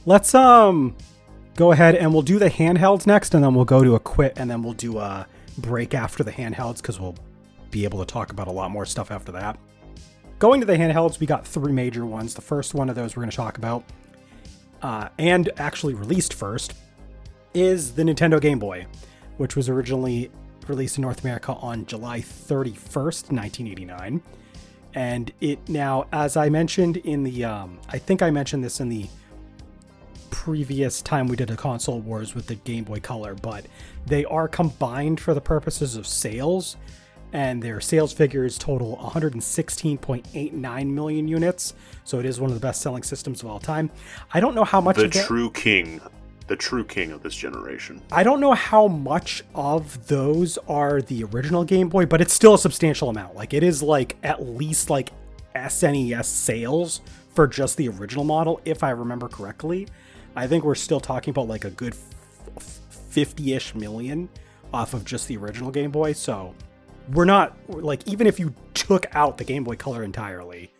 let's go ahead and we'll do the handhelds next, and then we'll go to a quit, and then we'll do a break after the handhelds because we'll be able to talk about a lot more stuff after that. Going to the handhelds, we got 3 major ones. The first one of those we're going to talk about, and actually released first, is the Nintendo Game Boy, which was originally released in North America on July 31st, 1989. And it now, as I mentioned in the, I think I mentioned this in the previous time we did a console wars with the Game Boy Color, but they are combined for the purposes of sales, and their sales figures total 116.89 million units. So it is one of the best-selling systems of all time. I don't know how much the true king of this generation. I don't know how much of those are the original Game Boy, but it's still a substantial amount. Like, it is like at least like SNES sales for just the original model, if I remember correctly. I think we're still talking about like a good 50-ish million off of just the original Game Boy. So we're not like, even if you took out the Game Boy Color entirely,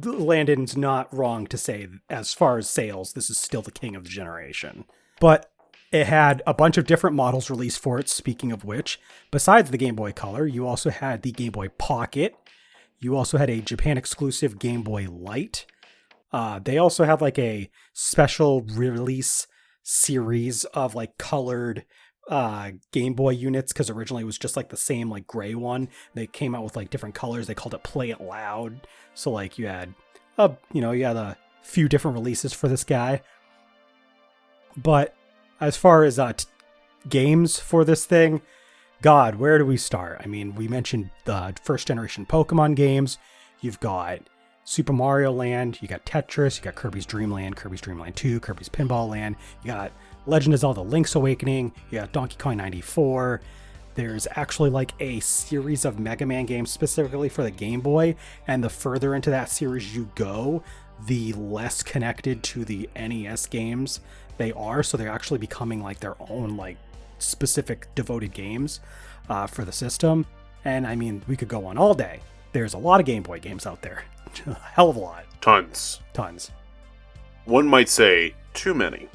Landon's not wrong to say, as far as sales, this is still the king of the generation. But it had a bunch of different models released for it, speaking of which. Besides the Game Boy Color, you also had the Game Boy Pocket. You also had a Japan-exclusive Game Boy Light. They also had like a special release series of like colored Game Boy units, because originally it was just like the same like gray one. They came out with like different colors. They called it Play It Loud. So like you had a few different releases for this guy. But as far as games for this thing, God, where do we start? I mean, we mentioned the first generation Pokemon games. You've got Super Mario Land, you got Tetris, you got Kirby's Dream Land, Kirby's Dream Land 2, Kirby's Pinball Land, you got Legend of Zelda Link's Awakening, you got Donkey Kong 94. There's actually like a series of Mega Man games specifically for the Game Boy, and the further into that series you go, the less connected to the NES games they are, so they're actually becoming like their own like specific devoted games for the system. And I mean, we could go on all day. There's a lot of Game Boy games out there. A hell of a lot. Tons. One might say too many.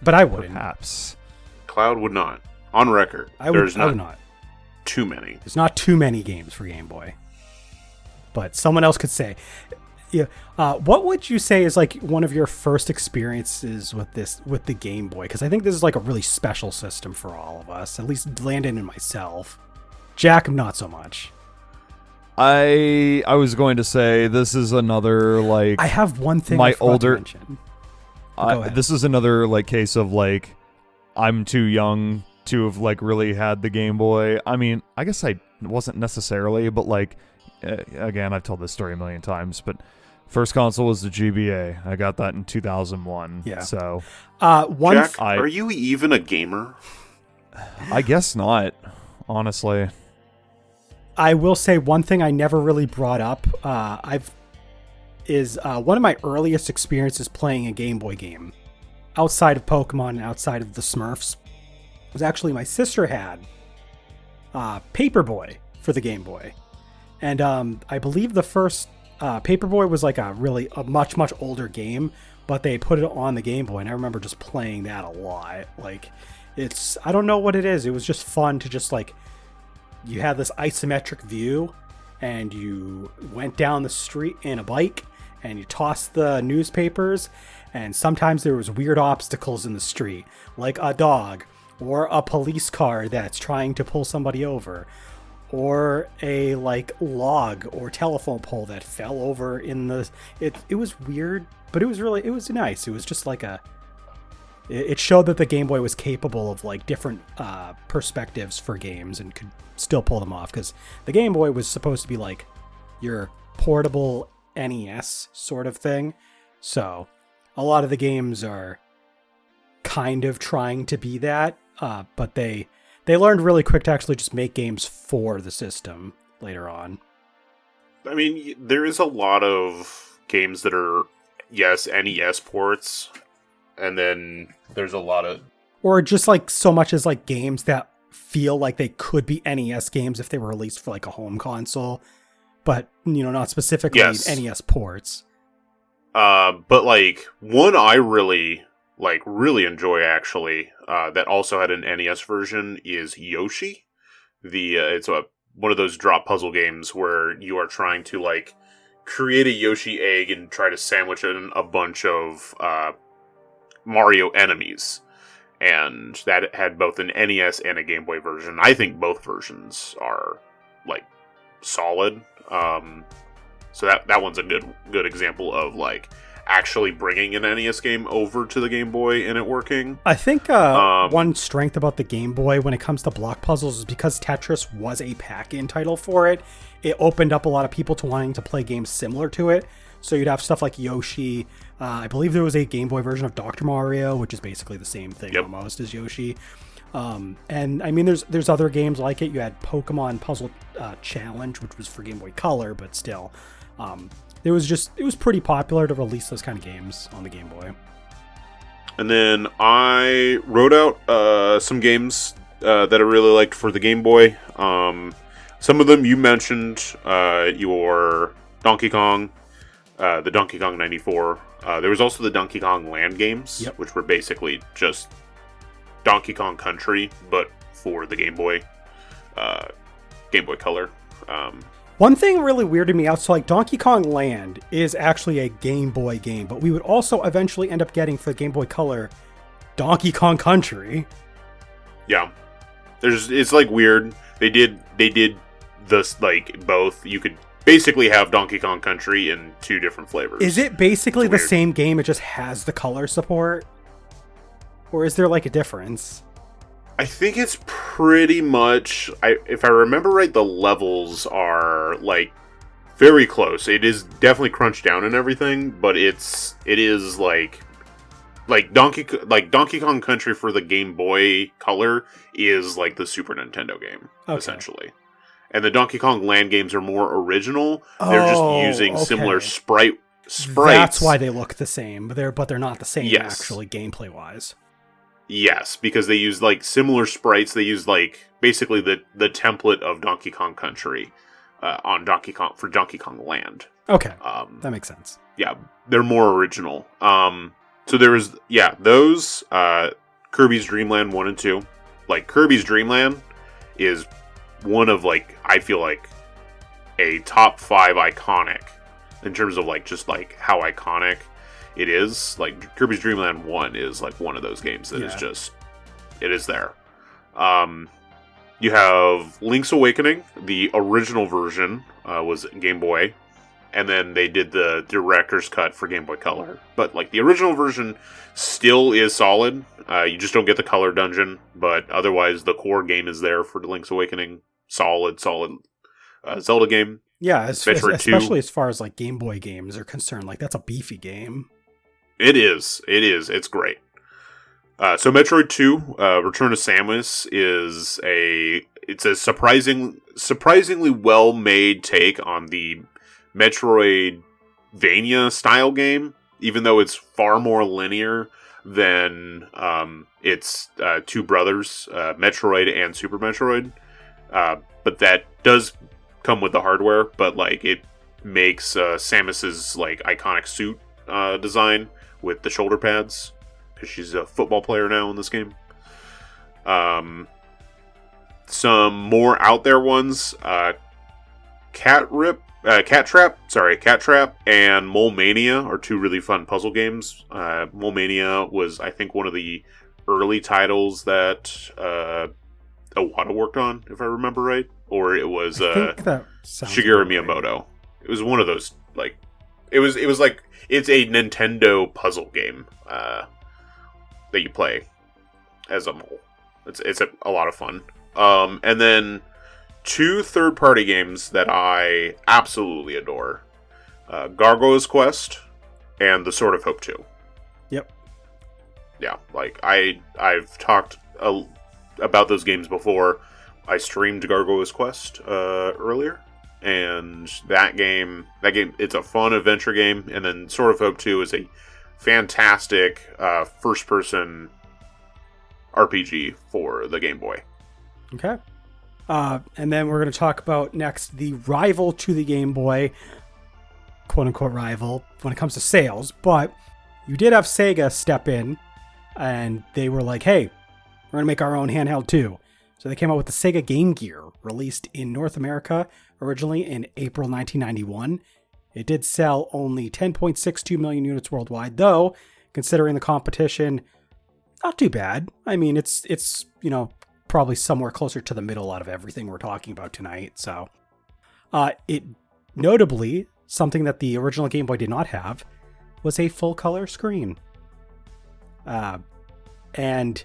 But I wouldn't. Perhaps. Cloud would not. On record. I would not. Too many. There's not too many games for Game Boy. But someone else could say. Yeah. What would you say is like one of your first experiences with the Game Boy? Because I think this is like a really special system for all of us, at least Landon and myself. Jack, not so much. I was going to say this is another like I have one thing my I forgot older. to mention. Go ahead. This is another like case of like I'm too young to have like really had the Game Boy. I mean, I guess I wasn't necessarily, but like again, I've told this story a million times, but first console was the GBA. I got that in 2001. Yeah. So, Jack, are you even a gamer? I guess not, honestly. I will say one thing I never really brought up. One of my earliest experiences playing a Game Boy game, outside of Pokemon and outside of the Smurfs, was actually my sister had Paperboy for the Game Boy. And I believe the first Paperboy was like a much older game, but they put it on the Game Boy, and I remember just playing that a lot. Like, I don't know what it is. It was just fun to just like, you had this isometric view, and you went down the street in a bike, and you tossed the newspapers, and sometimes there was weird obstacles in the street, like a dog, or a police car that's trying to pull somebody over, or a like log or telephone pole that fell over in the. It was weird, but it was nice. It was just like it showed that the Game Boy was capable of like different perspectives for games and could still pull them off, because the Game Boy was supposed to be like your portable NES sort of thing. So a lot of the games are kind of trying to be that, but they learned really quick to actually just make games for the system later on. I mean, there is a lot of games that are, yes, NES ports, and then there's a lot of... Or just like so much as like games that feel like they could be NES games if they were released for like a home console, but, you know, not specifically NES ports. But like one I really enjoy actually, that also had an NES version is Yoshi. It's one of those drop puzzle games where you are trying to like create a Yoshi egg and try to sandwich it in a bunch of Mario enemies. And that had both an NES and a Game Boy version. I think both versions are like solid. So that one's a good example of like actually bringing an NES game over to the Game Boy and it working. I think one strength about the Game Boy when it comes to block puzzles is because Tetris was a pack-in title for it. It opened up a lot of people to wanting to play games similar to it. So you'd have stuff like Yoshi. I believe there was a Game Boy version of Dr. Mario, which is basically the same thing almost as Yoshi. And I mean, there's other games like it. You had Pokemon Puzzle Challenge, which was for Game Boy Color, but still, it was pretty popular to release those kind of games on the Game Boy. And then I wrote out some games that I really liked for the Game Boy. Some of them you mentioned, your Donkey Kong, the Donkey Kong 94. There was also the Donkey Kong Land games, which were basically just Donkey Kong Country, but for the Game Boy Color. One thing really weirded me out, so like Donkey Kong Land is actually a Game Boy game, but we would also eventually end up getting for the Game Boy Color Donkey Kong Country. Yeah. It's like weird. They did this like both. You could basically have Donkey Kong Country in two different flavors. Is it basically the same game, it just has the color support? Or is there like a difference? I think it's pretty much, if I remember right, the levels are like very close. It is definitely crunched down and everything, but it is like Donkey Kong Country for the Game Boy Color is like the Super Nintendo game, essentially. And the Donkey Kong Land games are more original. They're just using similar sprites. That's why they look the same, but they're not the same actually gameplay wise. Yes, because they use like similar sprites. They use like basically the template of Donkey Kong Country on Donkey Kong Land. Okay, that makes sense. Yeah, they're more original. So there was those Kirby's Dream Land 1 and 2. Like Kirby's Dream Land is one of like I feel like a top 5 iconic in terms of like just like how iconic it is. Like Kirby's Dream Land 1 is like one of those games that is just, it is there. You have Link's Awakening. The original version was Game Boy, and then they did the director's cut for Game Boy Color. But like the original version still is solid. You just don't get the color dungeon, but otherwise the core game is there for the Link's Awakening. Solid Zelda game. Yeah, especially as far as like Game Boy games are concerned. Like that's a beefy game. It is. It's great. So Metroid 2, Return of Samus is a surprisingly well-made take on the Metroidvania style game, even though it's far more linear than its two brothers, Metroid and Super Metroid. But that does come with the hardware, but like it makes Samus's like iconic suit design with the shoulder pads, because she's a football player now in this game. Some more out there ones, Cat Trap, and Mole Mania are two really fun puzzle games. Mole Mania was, I think, one of the early titles that Iwata worked on, if I remember right, or it was Shigeru Miyamoto. It was one of those, like, it was like, it's a Nintendo puzzle game that you play as a mole. It's a lot of fun. And then two third-party games that I absolutely adore. Gargoyle's Quest and The Sword of Hope 2. Yep. Yeah, like, I've talked about those games before. I streamed Gargoyle's Quest earlier. And that game, it's a fun adventure game. And then Sword of Hope 2 is a fantastic first-person RPG for the Game Boy. Okay. And then we're going to talk about next the rival to the Game Boy, quote-unquote rival, when it comes to sales. But you did have Sega step in, and they were like, hey, we're going to make our own handheld too. So they came out with the Sega Game Gear, released in North America originally in April 1991. It did sell only 10.62 million units worldwide, though, considering the competition, not too bad. I mean, it's probably somewhere closer to the middle out of everything we're talking about tonight. So, it notably, something that the original Game Boy did not have was a full color screen. And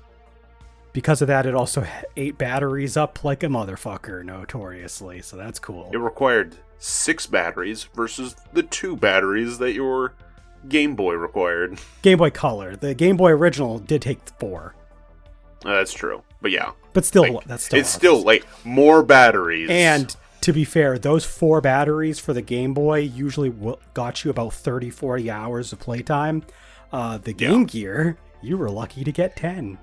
because of that, it also ate batteries up like a motherfucker, notoriously. So that's cool. It required 6 batteries versus the 2 batteries that your Game Boy required. Game Boy Color. The Game Boy original did take 4. That's true. But yeah. But still, like, that's still... It's still, like, more batteries. And to be fair, those 4 batteries for the Game Boy usually got you about 30, 40 hours of playtime. The Game Gear, you were lucky to get 10.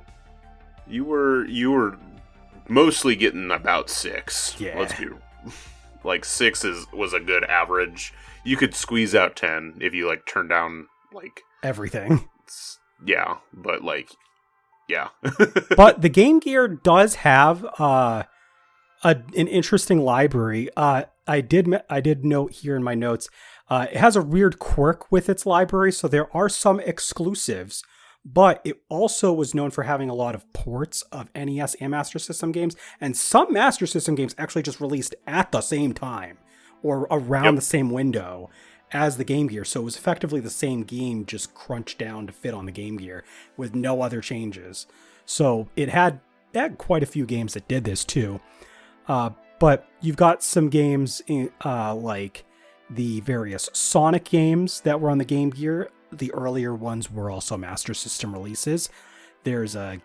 You were mostly getting about 6. Yeah. Let's be... Like, 6 was a good average. You could squeeze out 10 if you, like, turn down, like... everything. Yeah, but, like... Yeah. But the Game Gear does have an interesting library. I did note here in my notes, it has a weird quirk with its library, so there are some exclusives, but it also was known for having a lot of ports of NES and Master System games, and some Master System games actually just released at the same time, or around the same window as the Game Gear, so it was effectively the same game just crunched down to fit on the Game Gear with no other changes. So it had quite a few games that did this too. But you've got some games like the various Sonic games that were on the Game Gear. The earlier ones were also Master System releases. There's a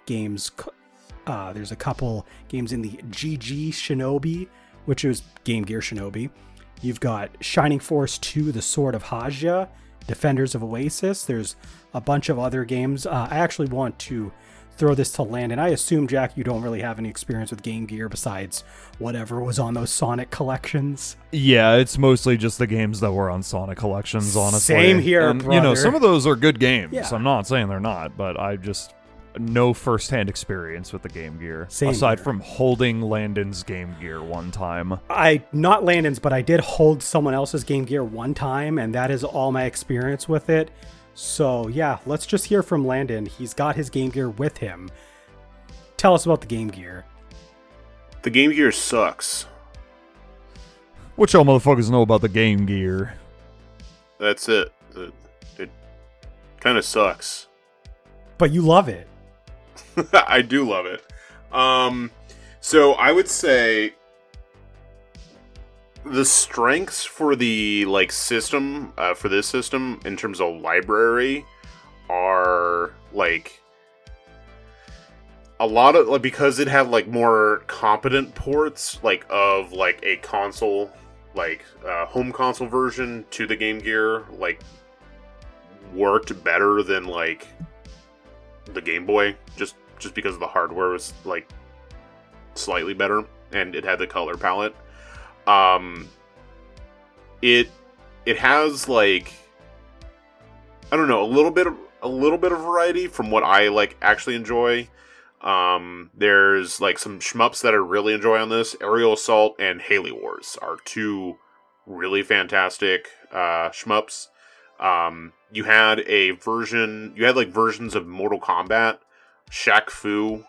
couple games in the GG Shinobi, which is Game Gear Shinobi. You've got Shining Force 2, The Sword of Haja, Defenders of Oasis. There's a bunch of other games. I actually want to throw this to Landon. I assume, Jack, you don't really have any experience with Game Gear besides whatever was on those Sonic collections. Yeah, it's mostly just the games that were on Sonic collections, honestly. Same here, and, brother. you know, some of those are good games. Yeah. I'm not saying they're not, but I just... no first-hand experience with the Game Gear. Same aside here. from holding Landon's Game Gear one time. Not Landon's, but I did hold someone else's Game Gear one time, and that is all my experience with it. So yeah, let's just hear from Landon. He's got his Game Gear with him. Tell us about the Game Gear. The Game Gear sucks. What y'all motherfuckers know about the Game Gear? That's it. It kind of sucks. But you love it. I do love it. So I would say the strengths for the system for this system in terms of library are a lot of because it had more competent ports of a console home console version to the Game Gear worked better than the Game Boy just because the hardware was slightly better and it had the color palette. It has I don't know, a little bit of variety from what I actually enjoy. There's some shmups that I really enjoy on this. Aerial Assault and Haley Wars are 2 really fantastic shmups. You had versions of Mortal Kombat, Shaq Fu,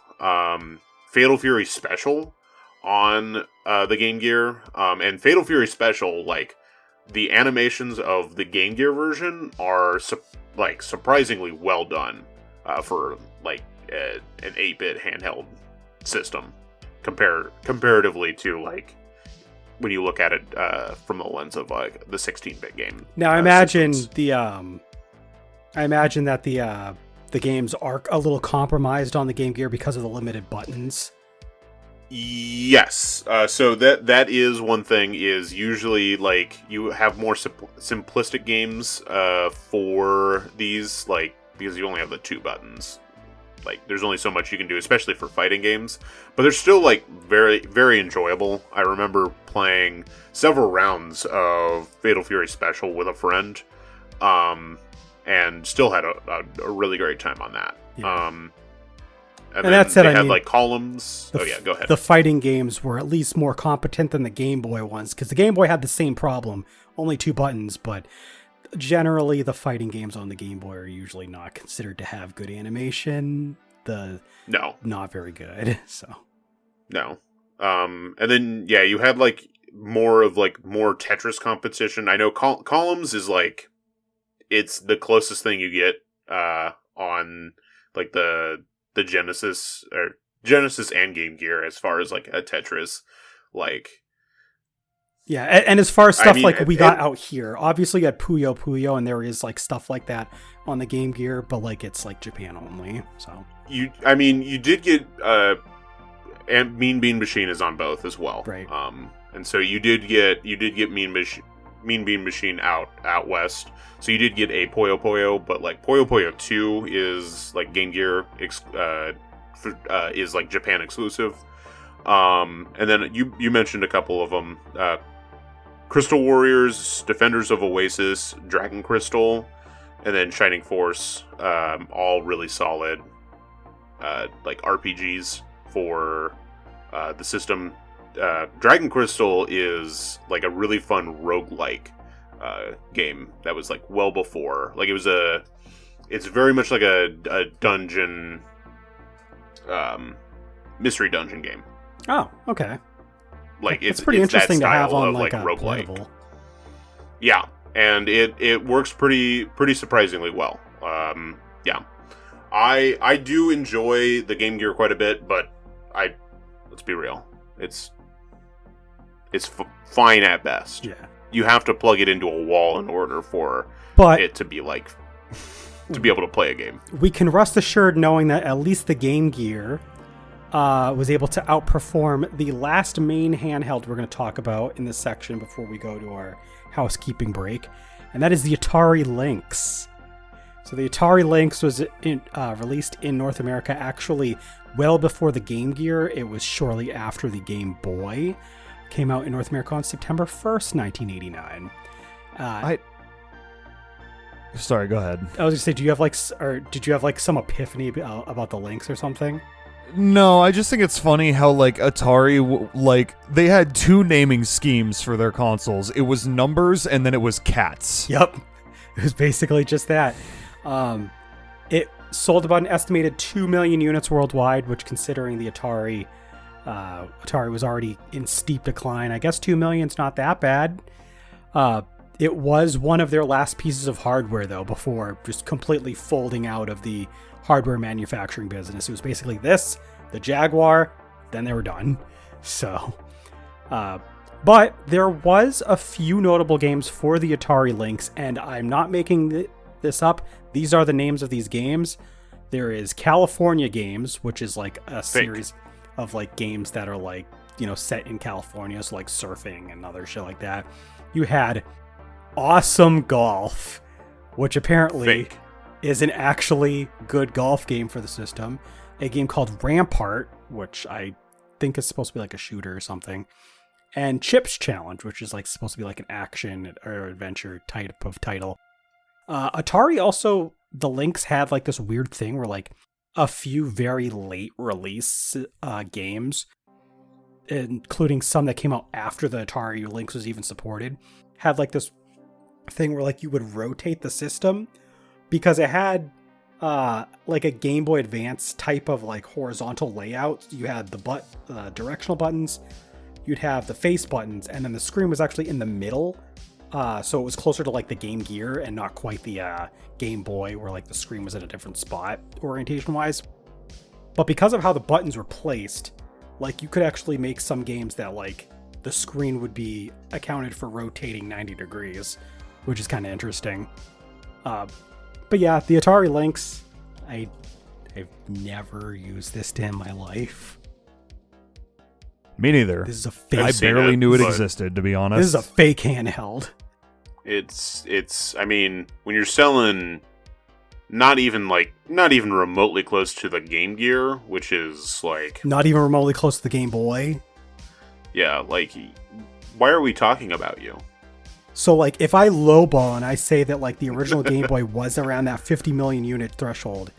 Fatal Fury Special on the Game Gear, and Fatal Fury Special, the animations of the Game Gear version are surprisingly well done for an 8-bit handheld system comparatively to when you look at it from the lens of the 16-bit game. Now I imagine that the games are a little compromised on the Game Gear because of the limited buttons. Yes. So that is one thing, is usually you have more simplistic games for these because you only have the 2 buttons. There's only so much you can do, especially for fighting games. But they're still, very, very enjoyable. I remember playing several rounds of Fatal Fury Special with a friend, and still had a really great time on that. Yeah. And that said, they I had, mean, columns. Oh, yeah, go ahead. The fighting games were at least more competent than the Game Boy ones, because the Game Boy had the same problem. Only 2 buttons, but generally the fighting games on the Game Boy are usually not considered to have good animation. No. Not very good, so. No. And then, yeah, you had, more Tetris competition. I know columns is, it's the closest thing you get on like the Genesis and Game Gear as far as like a Tetris, like. Yeah, and as far as stuff like we got and, out here, obviously you had Puyo Puyo, and there is like stuff like that on the Game Gear, but like it's like Japan only. So you did get and Mean Bean Machine is on both as well, right? And so you did get Mean Bean Machine out west. So you did get a Puyo Puyo, but like Puyo Puyo 2 is like Game Gear is like Japan exclusive. And then you mentioned a couple of them. Crystal Warriors, Defenders of Oasis, Dragon Crystal, and then Shining Force, all really solid like RPGs for the system. Dragon Crystal is like a really fun roguelike game that was like well before. Like it's very much like a dungeon mystery dungeon game. Oh, okay. Like it's pretty interesting to have on like a roguelike. portable. Yeah, and it works pretty surprisingly well. Yeah, I do enjoy the Game Gear quite a bit, but let's be real, it's fine at best. Yeah, you have to plug it into a wall in order for it to be like to be able to play a game. We can rest assured knowing that at least the Game Gear was able to outperform the last main handheld we're going to talk about in this section before we go to our housekeeping break, and that is the Atari Lynx. So the Atari Lynx was released in North America actually well before the Game Gear. It was shortly after the Game Boy came out in North America on September 1st, 1989. Sorry, go ahead. I was going to say, did you have like some epiphany about the Lynx or something? No, I just think it's funny how like Atari like they had two naming schemes for their consoles. It was numbers and then it was cats. Yep. It was basically just that. It sold about an estimated 2 million units worldwide, which considering the Atari was already in steep decline, I guess 2 million's not that bad. It was one of their last pieces of hardware though, before just completely folding out of the hardware manufacturing business. It was basically this, the Jaguar, then they were done. So, but there was a few notable games for the Atari Lynx, and I'm not making this up. These are the names of these games. There is California Games, which is like a series of like games that are like, you know, set in California, so like surfing and other shit like that. You had Awesome Golf, which apparently is an actually good golf game for the system. A game called Rampart, which I think is supposed to be like a shooter or something. And Chips Challenge, which is like supposed to be like an action or adventure type of title. Atari also, the Lynx had like this weird thing where like a few very late release games, including some that came out after the Atari Lynx was even supported, had like this thing where like you would rotate the system because it had like a Game Boy Advance type of like horizontal layout. You had the directional buttons, you'd have the face buttons, and then the screen was actually in the middle. So it was closer to like the Game Gear and not quite the Game Boy where like the screen was at a different spot orientation wise. But because of how the buttons were placed, like you could actually make some games that like the screen would be accounted for rotating 90 degrees, which is kind of interesting. But yeah, the Atari Lynx, I've never used this in my life. Me neither. This is a fake. I barely knew it existed, to be honest. This is a fake handheld. It's. I mean, when you're selling, not even remotely close to the Game Gear, which is like not even remotely close to the Game Boy. Yeah, like, why are we talking about you? So, like, if I lowball and I say that, like, the original Game Boy was around that 50 million unit threshold,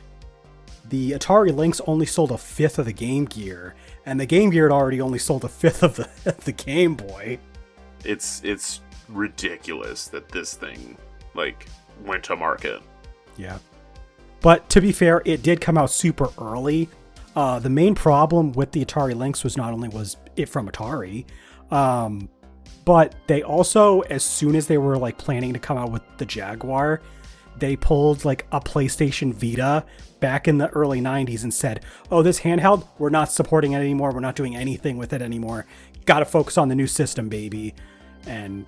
the Atari Lynx only sold a fifth of the Game Gear, and the Game Gear had already only sold a fifth of the Game Boy. It's ridiculous that this thing, like, went to market. Yeah. But, to be fair, it did come out super early. The main problem with the Atari Lynx was not only was it from Atari, but they also, as soon as they were like planning to come out with the Jaguar, they pulled like a PlayStation Vita back in the early 90s and said, oh, this handheld, we're not supporting it anymore. We're not doing anything with it anymore. Got to focus on the new system, baby. And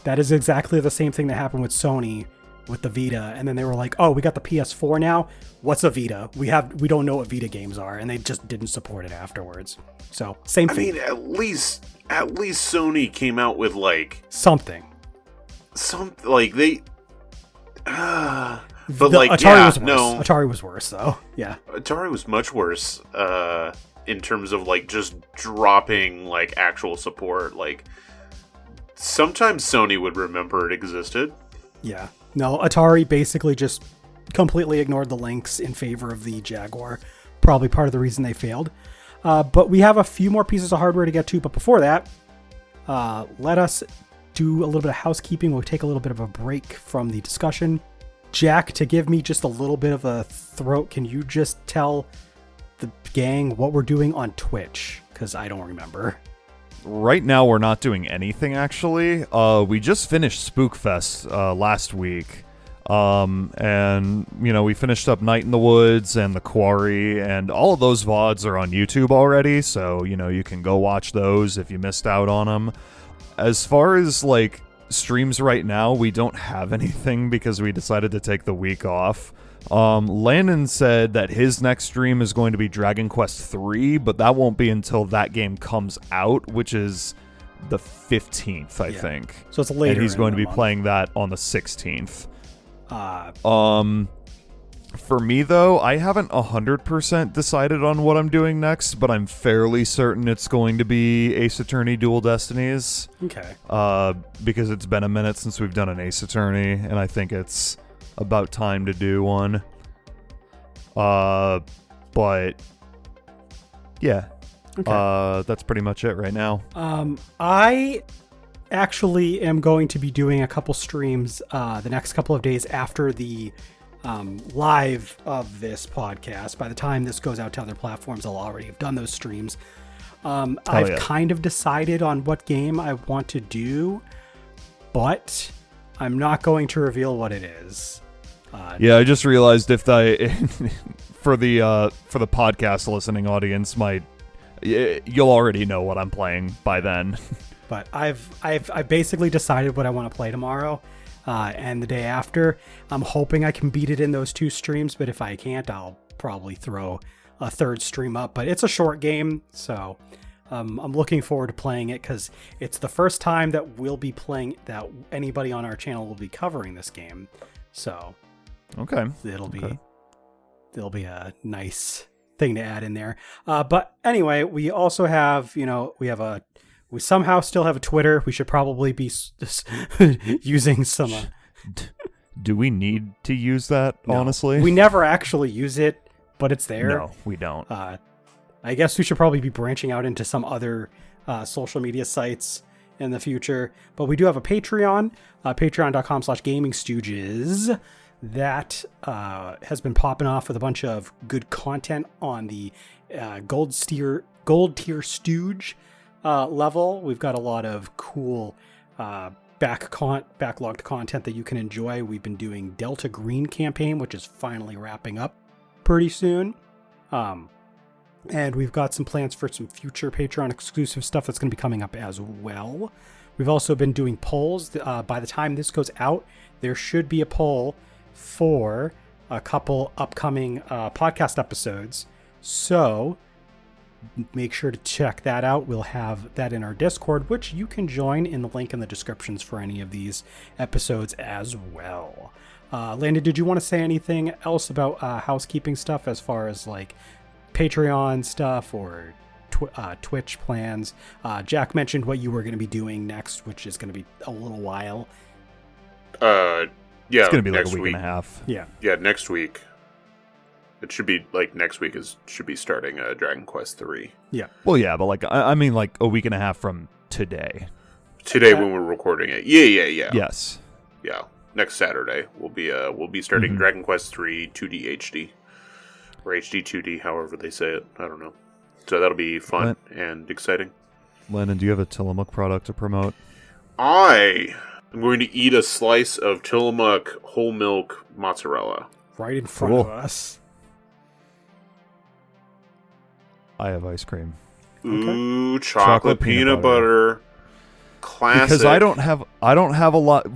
that is exactly the same thing that happened with Sony with the Vita. And then they were like, oh, we got the PS4 now. What's a Vita? We don't know what Vita games are. And they just didn't support it afterwards. So same thing. I mean, at least Sony came out with like something. Like they but the like Atari was worse. no, Atari was worse though. Yeah, Atari was much worse in terms of like just dropping like actual support. Like sometimes Sony would remember it existed. Yeah, no, Atari basically just completely ignored the links in favor of the Jaguar. Probably part of the reason they failed. But we have a few more pieces of hardware to get to. But before that, let us do a little bit of housekeeping. We'll take a little bit of a break from the discussion. Jack, to give me just a little bit of a throat, can you just tell the gang what we're doing on Twitch? Because I don't remember. Right now, we're not doing anything, actually. We just finished Spookfest last week. And, we finished up Night in the Woods and The Quarry, and all of those VODs are on YouTube already, so, you can go watch those if you missed out on them. As far as, streams right now, we don't have anything because we decided to take the week off. Landon said that his next stream is going to be Dragon Quest III, but that won't be until that game comes out, which is the 15th, I think. So it's later. And he's going to be month. playing that on the 16th. For me, though, I haven't 100% decided on what I'm doing next, but I'm fairly certain it's going to be Ace Attorney Dual Destinies. Okay. Because it's been a minute since we've done an Ace Attorney, and I think it's about time to do one. But, yeah. Okay. That's pretty much it right now. I actually am going to be doing a couple streams the next couple of days after the live of this podcast. By the time this goes out to other platforms, I'll already have done those streams. I've kind of decided on what game I want to do, but I'm not going to reveal what it is. Yeah, I just realized if for the podcast listening audience, you'll already know what I'm playing by then. But I've basically decided what I want to play tomorrow. And the day after, I'm hoping I can beat it in those two streams, but if I can't, I'll probably throw a third stream up. But it's a short game, so I'm looking forward to playing it because it's the first time that we'll be playing, that anybody on our channel will be covering this game. So okay, it'll be a nice thing to add in there. But anyway, we also have, we somehow still have a Twitter. We should probably be using some. Do we need to use that, no, honestly? We never actually use it, but it's there. No, we don't. I guess we should probably be branching out into some other social media sites in the future. But we do have a Patreon, patreon.com/GamingStooges. That has been popping off with a bunch of good content on the gold tier Stooge level. We've got a lot of cool backlogged content that you can enjoy. We've been doing Delta Green campaign, which is finally wrapping up pretty soon. And we've got some plans for some future Patreon exclusive stuff that's going to be coming up as well. We've also been doing polls. By the time this goes out, there should be a poll for a couple upcoming podcast episodes. So make sure to check that out. We'll have that in our Discord, which you can join in the link in the descriptions for any of these episodes as well. Landon, did you want to say anything else about housekeeping stuff as far as Patreon stuff or Twitch plans? Jack mentioned what you were going to be doing next, which is going to be a little while. Yeah, it's going to be next a week week. and a half. Yeah, next week. It should be next week should be starting Dragon Quest III. Yeah. Well, yeah, but I mean a week and a half from today. Today when we're recording it. Yeah. Yes. Yeah. Next Saturday we'll be starting Dragon Quest III 2D HD or HD 2D, however they say it. I don't know. So that'll be fun and exciting. Landon, do you have a Tillamook product to promote? I I'm going to eat a slice of Tillamook whole milk mozzarella. Right in front of us. I have ice cream. Ooh, chocolate peanut butter. Classic. Because I don't have a lot.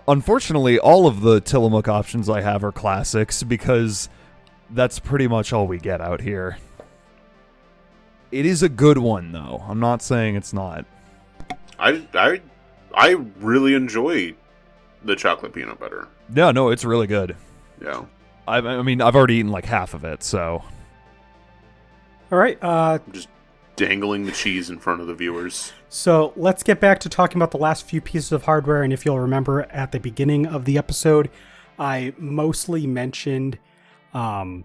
Unfortunately, all of the Tillamook options I have are classics because that's pretty much all we get out here. It is a good one, though. I'm not saying it's not. I really enjoy the chocolate peanut butter. Yeah, no, it's really good. Yeah. I mean, I've already eaten like half of it, so. All right. Just dangling the cheese in front of the viewers. So let's get back to talking about the last few pieces of hardware. And if you'll remember at the beginning of the episode, I mostly mentioned, and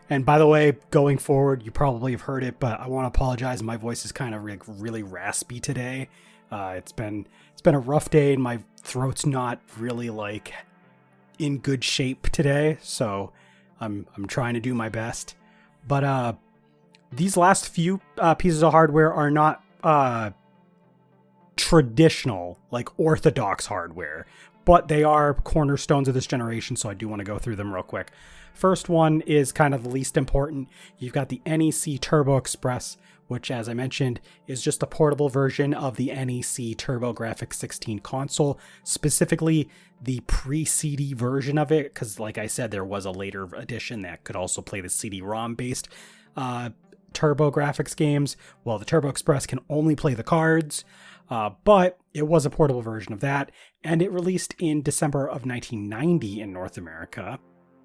by the way, going forward, you probably have heard it, but I want to apologize. My voice is kind of really raspy today. It's been a rough day and my throat's not really like in good shape today. So I'm trying to do my best, but, these last few pieces of hardware are not traditional, like orthodox hardware, but they are cornerstones of this generation, so I do want to go through them real quick. First one is kind of the least important. You've got the NEC Turbo Express, which, as I mentioned, is just a portable version of the NEC TurboGrafx 16 console, specifically the pre-CD version of it, because like I said, there was a later edition that could also play the CD-ROM based TurboGrafx games. Well, the Turbo Express can only play the cards, but it was a portable version of that, and it released in December of 1990 in North America.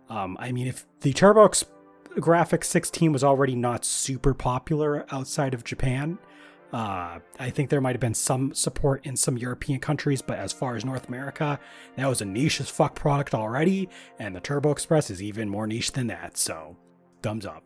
I mean, if the TurboGrafx 16 was already not super popular outside of Japan, I think there might have been some support in some European countries, but as far as North America, that was a niche as fuck product already, and the Turbo Express is even more niche than that, so thumbs up.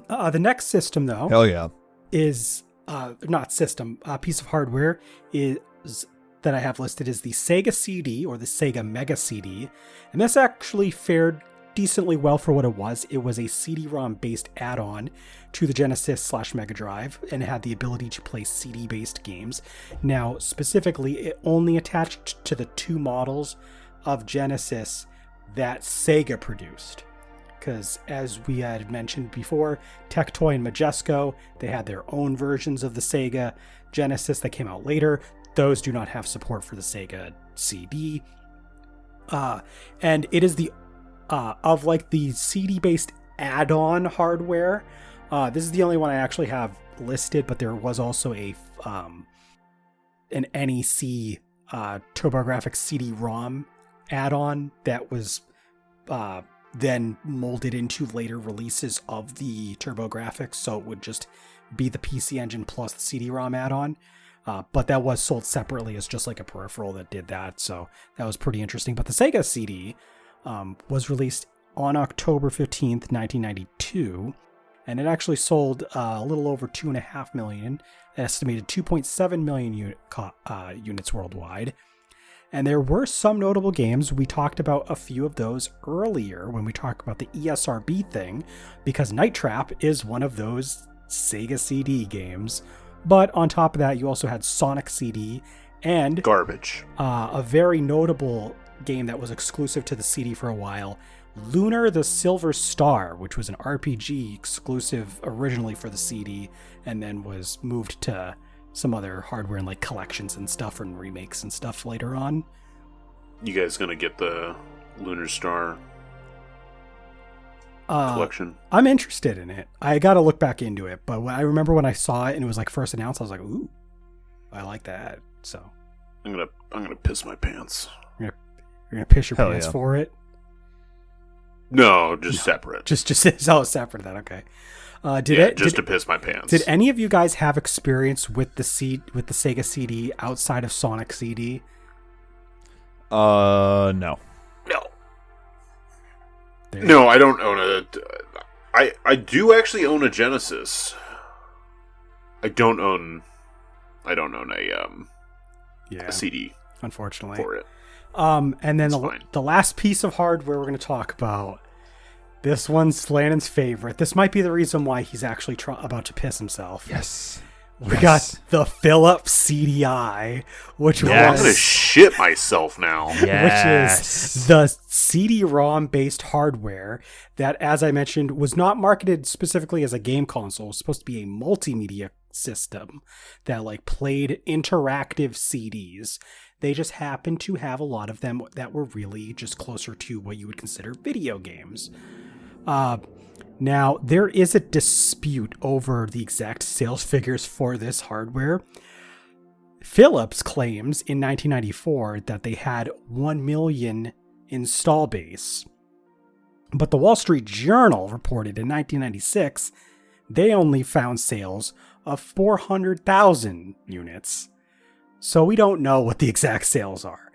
The next system, though, Hell yeah. is not system. Piece of hardware is that I have listed is the Sega CD or the Sega Mega CD, and this actually fared decently well for what it was. It was a CD-ROM based add-on to the Genesis / Mega Drive, and it had the ability to play CD-based games. Now, specifically, it only attached to the 2 models of Genesis that Sega produced. Because as we had mentioned before, Tectoy and Majesco, they had their own versions of the Sega Genesis that came out later. Those do not have support for the Sega CD. And it is the, of like the CD-based add-on hardware, this is the only one I actually have listed, but there was also an NEC TurboGrafx CD-ROM add-on that was then molded into later releases of the TurboGrafx, so it would just be the PC Engine plus the CD-ROM add-on. But that was sold separately as just like a peripheral that did that, so that was pretty interesting. But the Sega CD was released on October 15th, 1992, and it actually sold a little over 2.5 million, estimated 2.7 million units worldwide. And there were some notable games. We talked about a few of those earlier when we talked about the ESRB thing, because Night Trap is one of those Sega CD games. But on top of that, you also had Sonic CD and garbage. A very notable game that was exclusive to the CD for a while, Lunar the Silver Star, which was an RPG exclusive originally for the CD and then was moved to some other hardware and like collections and stuff and remakes and stuff later on. You guys gonna get the Lunar Star collection? I'm interested in it. I gotta look back into it, but I remember when I saw it and it was like first announced, I was like, ooh, I like that. So I'm gonna piss my pants. You're gonna piss your Hell pants yeah. for it? No, just separate. Just separate than okay. To piss my pants. Did any of you guys have experience with the Sega CD outside of Sonic CD? No. No. No, I don't own it. I do actually own a Genesis. I don't own a CD unfortunately for it. And then It's the last piece of hardware we're going to talk about. This one's Lannon's favorite. This might be the reason why he's actually about to piss himself. Yes. We got the Philips CDI, which I'm gonna was shit myself now. which is the CD-ROM based hardware that, as I mentioned, was not marketed specifically as a game console. It was supposed to be a multimedia system that like played interactive CDs. They just happened to have a lot of them that were really just closer to what you would consider video games. Now, there is a dispute over the exact sales figures for this hardware. Philips claims in 1994 that they had 1 million install base. But the Wall Street Journal reported in 1996 they only found sales of 400,000 units. So we don't know what the exact sales are.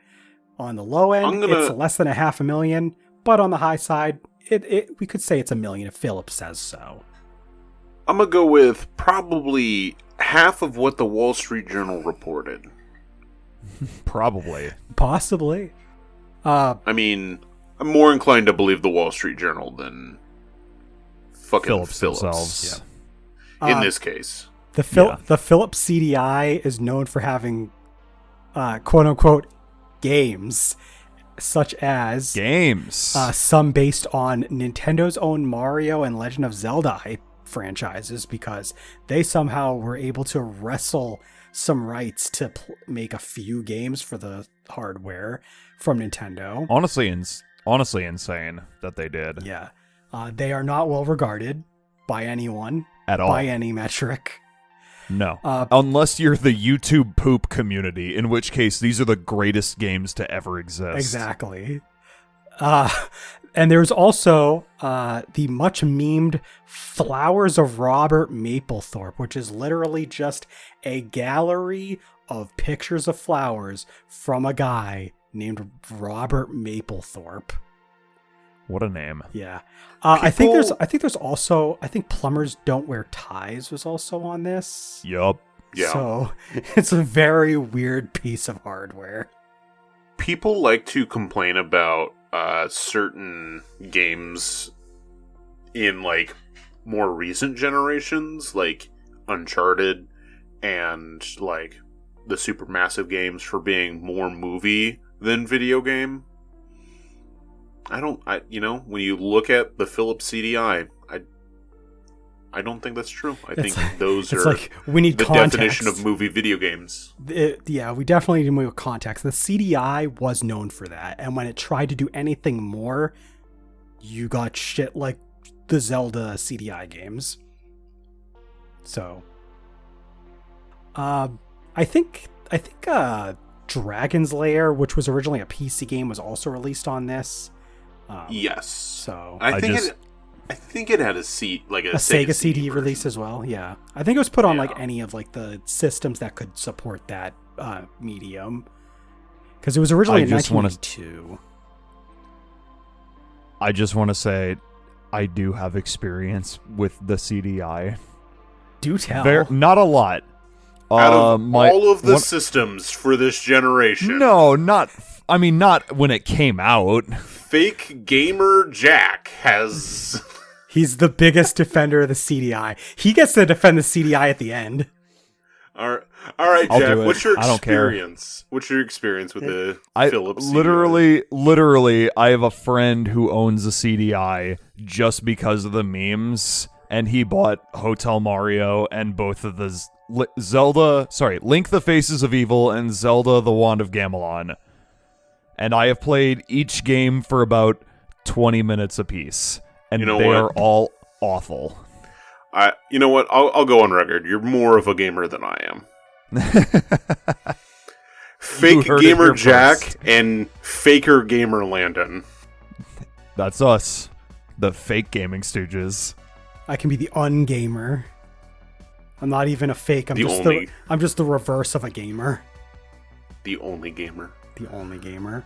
On the low end, it's less than 500,000, but on the high side, we could say it's 1 million if Philips says so. I'm gonna go with probably half of what the Wall Street Journal reported. Probably. Possibly. I mean, I'm more inclined to believe the Wall Street Journal than fucking Philips Philips. themselves. In this case. The Philips CDI is known for having quote-unquote games, such as games. Some based on Nintendo's own Mario and Legend of Zelda franchises, because they somehow were able to wrestle some rights to make a few games for the hardware from Nintendo. Honestly insane that they did. Yeah. They are not well regarded by anyone. At all. By any metric. No. Unless you're the YouTube poop community, in which case these are the greatest games to ever exist. Exactly. And there's also the much memed Flowers of Robert Mapplethorpe, which is literally just a gallery of pictures of flowers from a guy named Robert Mapplethorpe. What a name. Yeah. I think there's also, I think Plumbers Don't Wear Ties was also on this. Yup. Yeah. So it's a very weird piece of hardware. People like to complain about certain games in like more recent generations, like Uncharted and like the Supermassive games, for being more movie than video game. When you look at the Philips CDI, I don't think that's true. I think those are like, we need the context. definition of movie video games. Yeah, we definitely need more context. The CDI was known for that, and when it tried to do anything more, you got shit like the Zelda CDI games. So, I think Dragon's Lair, which was originally a PC game, was also released on this. Yes. So I think it had a Sega CD release as well. Yeah, I think it was put on like any of like the systems that could support that medium, because it was originally in 1992. I just want to say, I do have experience with the CDI. Do tell. Not a lot. Out of all of the systems for this generation. No, not when it came out. Fake Gamer Jack has... He's the biggest defender of the CDI. He gets to defend the CDI at the end. All right, Jack. What's your experience? I don't care. What's your experience with the Philips CDI? Literally, I have a friend who owns a CDI just because of the memes, and he bought Hotel Mario and both of the Link the Faces of Evil and Zelda the Wand of Gamelon. And I have played each game for about 20 minutes apiece. And they are all awful. You know what? I'll go on record. You're more of a gamer than I am. Fake Gamer Jack and Faker Gamer Landon. That's us. The fake Gaming Stooges. I can be the ungamer. I'm not even a fake. I'm just the reverse of a gamer. The only gamer. The only gamer.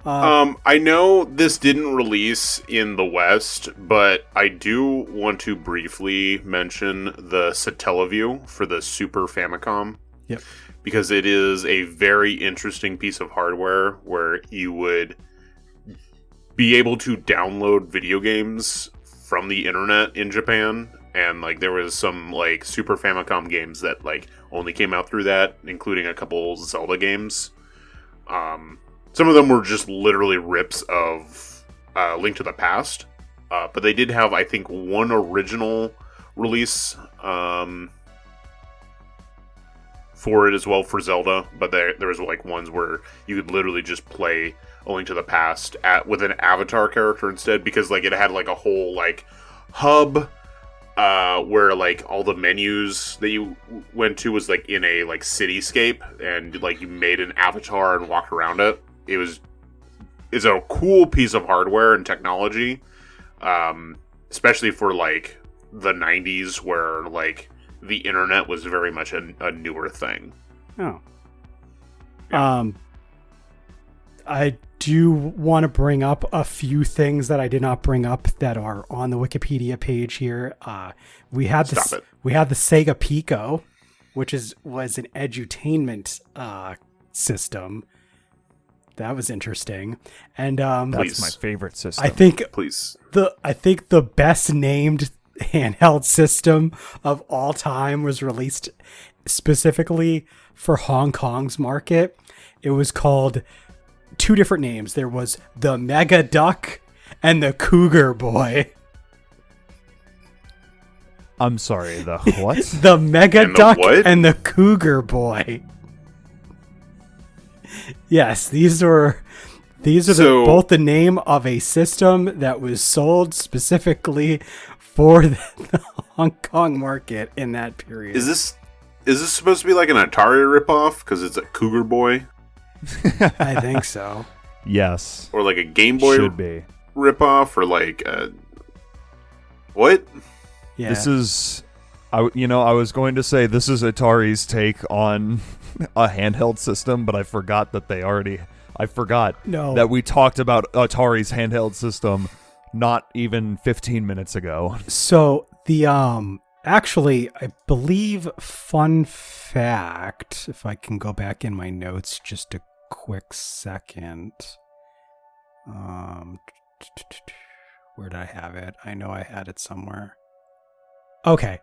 I know this didn't release in the West, but I do want to briefly mention the Satellaview for the Super Famicom. Yep. Because it is a very interesting piece of hardware where you would be able to download video games from the internet in Japan and like there was some like Super Famicom games that like only came out through that, including a couple Zelda games. Some of them were just literally rips of Link to the Past, but they did have, I think, one original release for it as well for Zelda. But there was like ones where you could literally just play A Link to the Past with an avatar character instead, because like it had like a whole like hub where like all the menus that you went to was like in a like cityscape, and like you made an avatar and walked around it. It's a cool piece of hardware and technology, especially for like the 90s where like the internet was very much a newer thing. Oh. I do want to bring up a few things that I did not bring up that are on the Wikipedia page here. We had the Sega Pico, which was an edutainment system. That was interesting. And that's my favorite system. I think Please. I think the best named handheld system of all time was released specifically for Hong Kong's market. It was called two different names. There was the Mega Duck and the Cougar Boy. I'm sorry, the what? The Mega Duck what? and the Cougar Boy. Yes, these are both the name of a system that was sold specifically for the Hong Kong market in that period. Is this supposed to be like an Atari ripoff because it's a Cougar Boy? I think so. Yes. Or like a Game Boy should be ripoff, or like what? Yeah. This is, I was going to say this is Atari's take on a handheld system, but I forgot that that we talked about Atari's handheld system not even 15 minutes ago. So the actually, I believe, fun fact, if I can go back in my notes just a quick second. Where did I have it? I know I had it somewhere. Okay,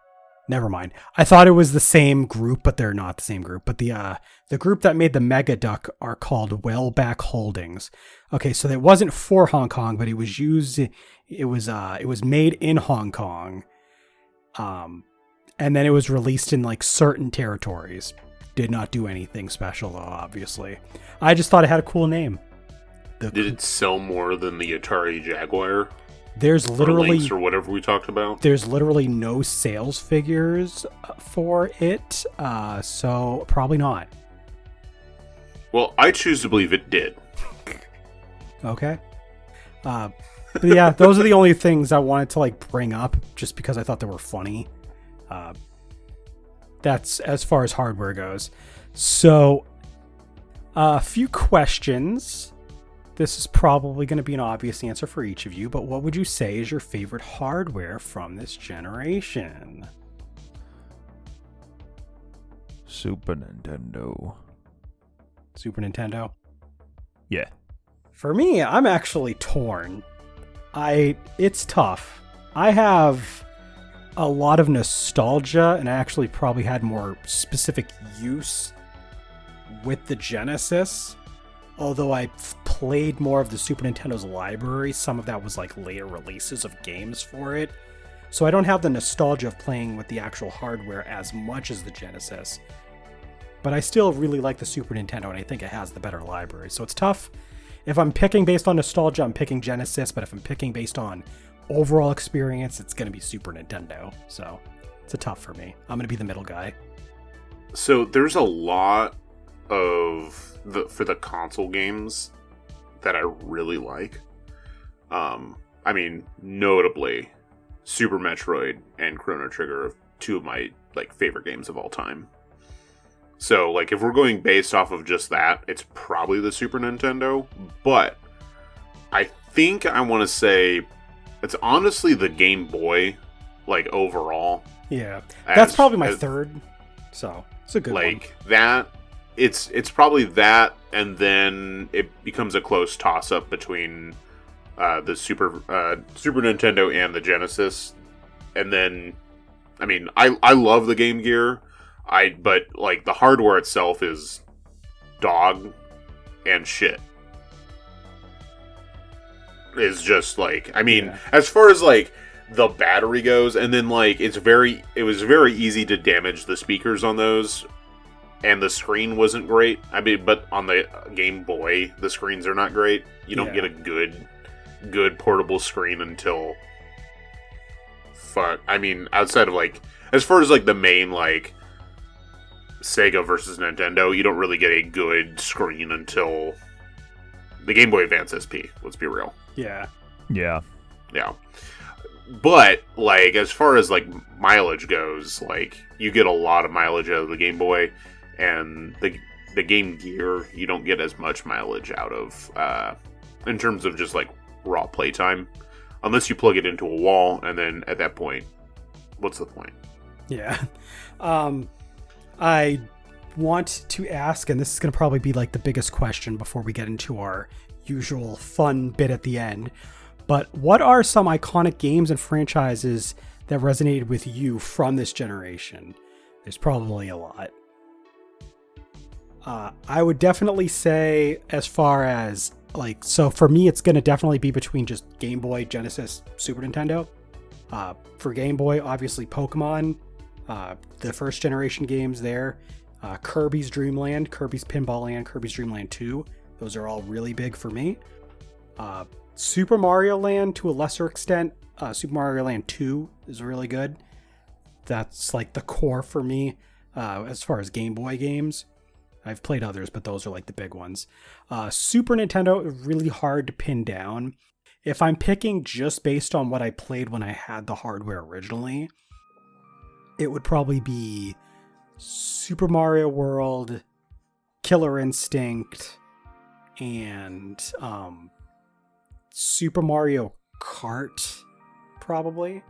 never mind. I thought it was the same group, but they're not the same group. But the group that made the Mega Duck are called Wellback Holdings. Okay, so it wasn't for Hong Kong, but it was made in Hong Kong. And then it was released in like certain territories. Did not do anything special though, obviously. I just thought it had a cool name. Did it sell more than the Atari Jaguar? There's literally, or Lynx or whatever we talked about. There's literally no sales figures for it, so probably not. Well, I choose to believe it did. Okay. But yeah, those are the only things I wanted to like bring up, just because I thought they were funny. That's as far as hardware goes. So, a few questions. This is probably going to be an obvious answer for each of you, but what would you say is your favorite hardware from this generation? Super Nintendo. Super Nintendo? Yeah. For me, I'm actually torn. It's tough. I have a lot of nostalgia, and I actually probably had more specific use with the Genesis. Although I played more of the Super Nintendo's library, some of that was like later releases of games for it. So I don't have the nostalgia of playing with the actual hardware as much as the Genesis. But I still really like the Super Nintendo, and I think it has the better library. So it's tough. If I'm picking based on nostalgia, I'm picking Genesis. But if I'm picking based on overall experience, it's going to be Super Nintendo. So it's a tough for me. I'm going to be the middle guy. So there's a lot of for the console games that I really like. I mean, notably, Super Metroid and Chrono Trigger are two of my like favorite games of all time. So, like, if we're going based off of just that, it's probably the Super Nintendo. But I think I want to say it's honestly the Game Boy, like, overall. Yeah, that's probably my third. So it's a good one. Like that. It's probably that, and then it becomes a close toss-up between the Super Nintendo and the Genesis, and then I mean, I love the Game Gear. But like the hardware itself is dog and shit. Is just like, I mean, as far as like the battery goes, and then like it was very easy to damage the speakers on those, and the screen wasn't great. I mean, but on the Game Boy, the screens are not great. You don't get a good portable screen until I mean, outside of like, as far as like the main like Sega versus Nintendo, you don't really get a good screen until the Game Boy Advance SP. Let's be real. Yeah. Yeah. Yeah. But like, as far as like mileage goes, like you get a lot of mileage out of the Game Boy, and the Game Gear you don't get as much mileage out of in terms of just like raw playtime, unless you plug it into a wall, and then at that point, what's the point? Yeah. I want to ask, and this is going to probably be like the biggest question before we get into our usual fun bit at the end, but what are some iconic games and franchises that resonated with you from this generation? There's probably a lot. I would definitely say, as far as like, so for me, it's going to definitely be between just Game Boy, Genesis, Super Nintendo. For Game Boy, obviously Pokemon, the first generation games there, Kirby's Dream Land, Kirby's Pinball Land, Kirby's Dream Land 2. Those are all really big for me. Super Mario Land, to a lesser extent, Super Mario Land 2 is really good. That's like the core for me as far as Game Boy games. I've played others, but those are like the big ones. Super Nintendo, really hard to pin down. If I'm picking just based on what I played when I had the hardware originally, it would probably be Super Mario World, Killer Instinct, and Super Mario Kart, probably.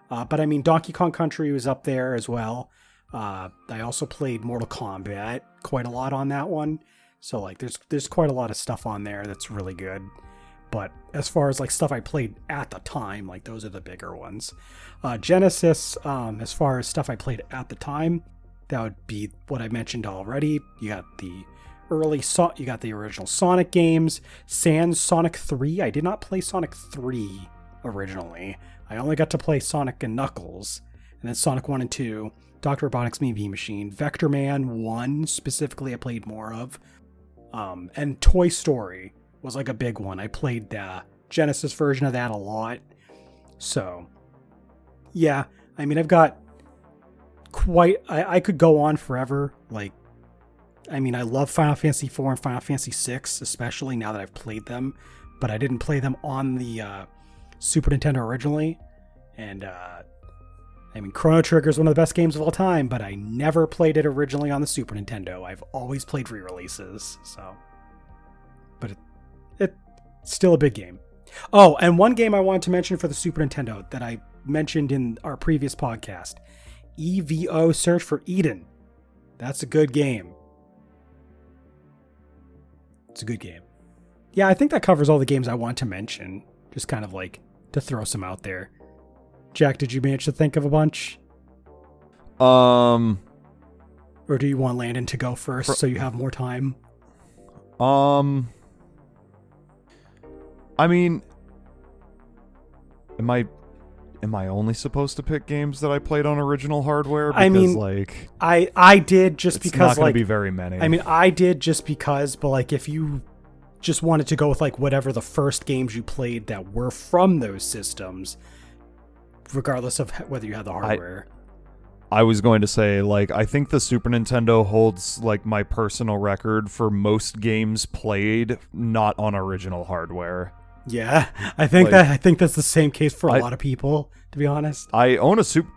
But I mean, Donkey Kong Country was up there as well. I also played Mortal Kombat quite a lot on that one. So like there's quite a lot of stuff on there that's really good. But as far as like stuff I played at the time, like those are the bigger ones. Genesis, as far as stuff I played at the time, that would be what I mentioned already. You got the you got the original Sonic games, Sans Sonic 3. I did not play Sonic 3 originally. I only got to play Sonic and Knuckles, and then Sonic 1 and 2, Dr. Robotnik's Mean Bean Machine, Vector Man 1 specifically I played more of, and Toy Story was like a big one. I played the Genesis version of that a lot. So, yeah, I mean, I've got I could go on forever. Like, I mean, I love Final Fantasy 4 and Final Fantasy 6, especially now that I've played them, but I didn't play them on the Super Nintendo originally. And, I mean, Chrono Trigger is one of the best games of all time, but I never played it originally on the Super Nintendo. I've always played re-releases, so. But it's still a big game. Oh, and one game I wanted to mention for the Super Nintendo that I mentioned in our previous podcast, EVO Search for Eden. That's a good game. It's a good game. Yeah, I think that covers all the games I want to mention. Just kind of like to throw some out there. Jack, did you manage to think of a bunch? Or do you want Landon to go first so you have more time? I mean, am I only supposed to pick games that I played on original hardware? Because, I mean, like, I did just it's because, not going like, to be very many. I mean, I did just because, but like, if you just wanted to go with like whatever the first games you played that were from those systems, regardless of whether you had the hardware. I was going to say, like, I think the Super Nintendo holds like my personal record for most games played not on original hardware. Yeah, I think that's the same case for a lot of people, to be honest. I own a Super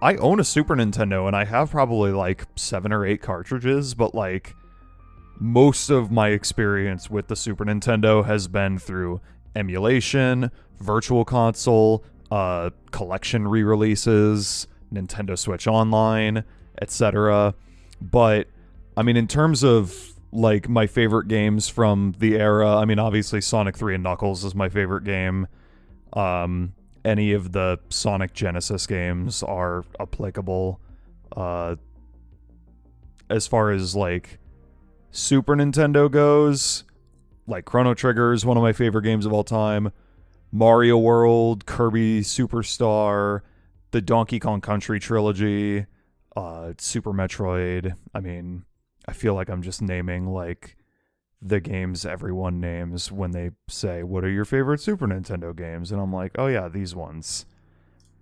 Nintendo, and I have probably like 7 or 8 cartridges, but like most of my experience with the Super Nintendo has been through emulation, virtual console, collection re-releases, Nintendo Switch Online, etc. But I mean, in terms of like my favorite games from the era, I mean, obviously Sonic 3 and Knuckles is my favorite game. any of the Sonic Genesis games are applicable. As far as like Super Nintendo goes, like Chrono Trigger is one of my favorite games of all time. Mario World, Kirby Superstar, the Donkey Kong Country trilogy, Super Metroid. I mean, I feel like I'm just naming like the games everyone names when they say, what are your favorite Super Nintendo games? And I'm like, oh yeah, these ones.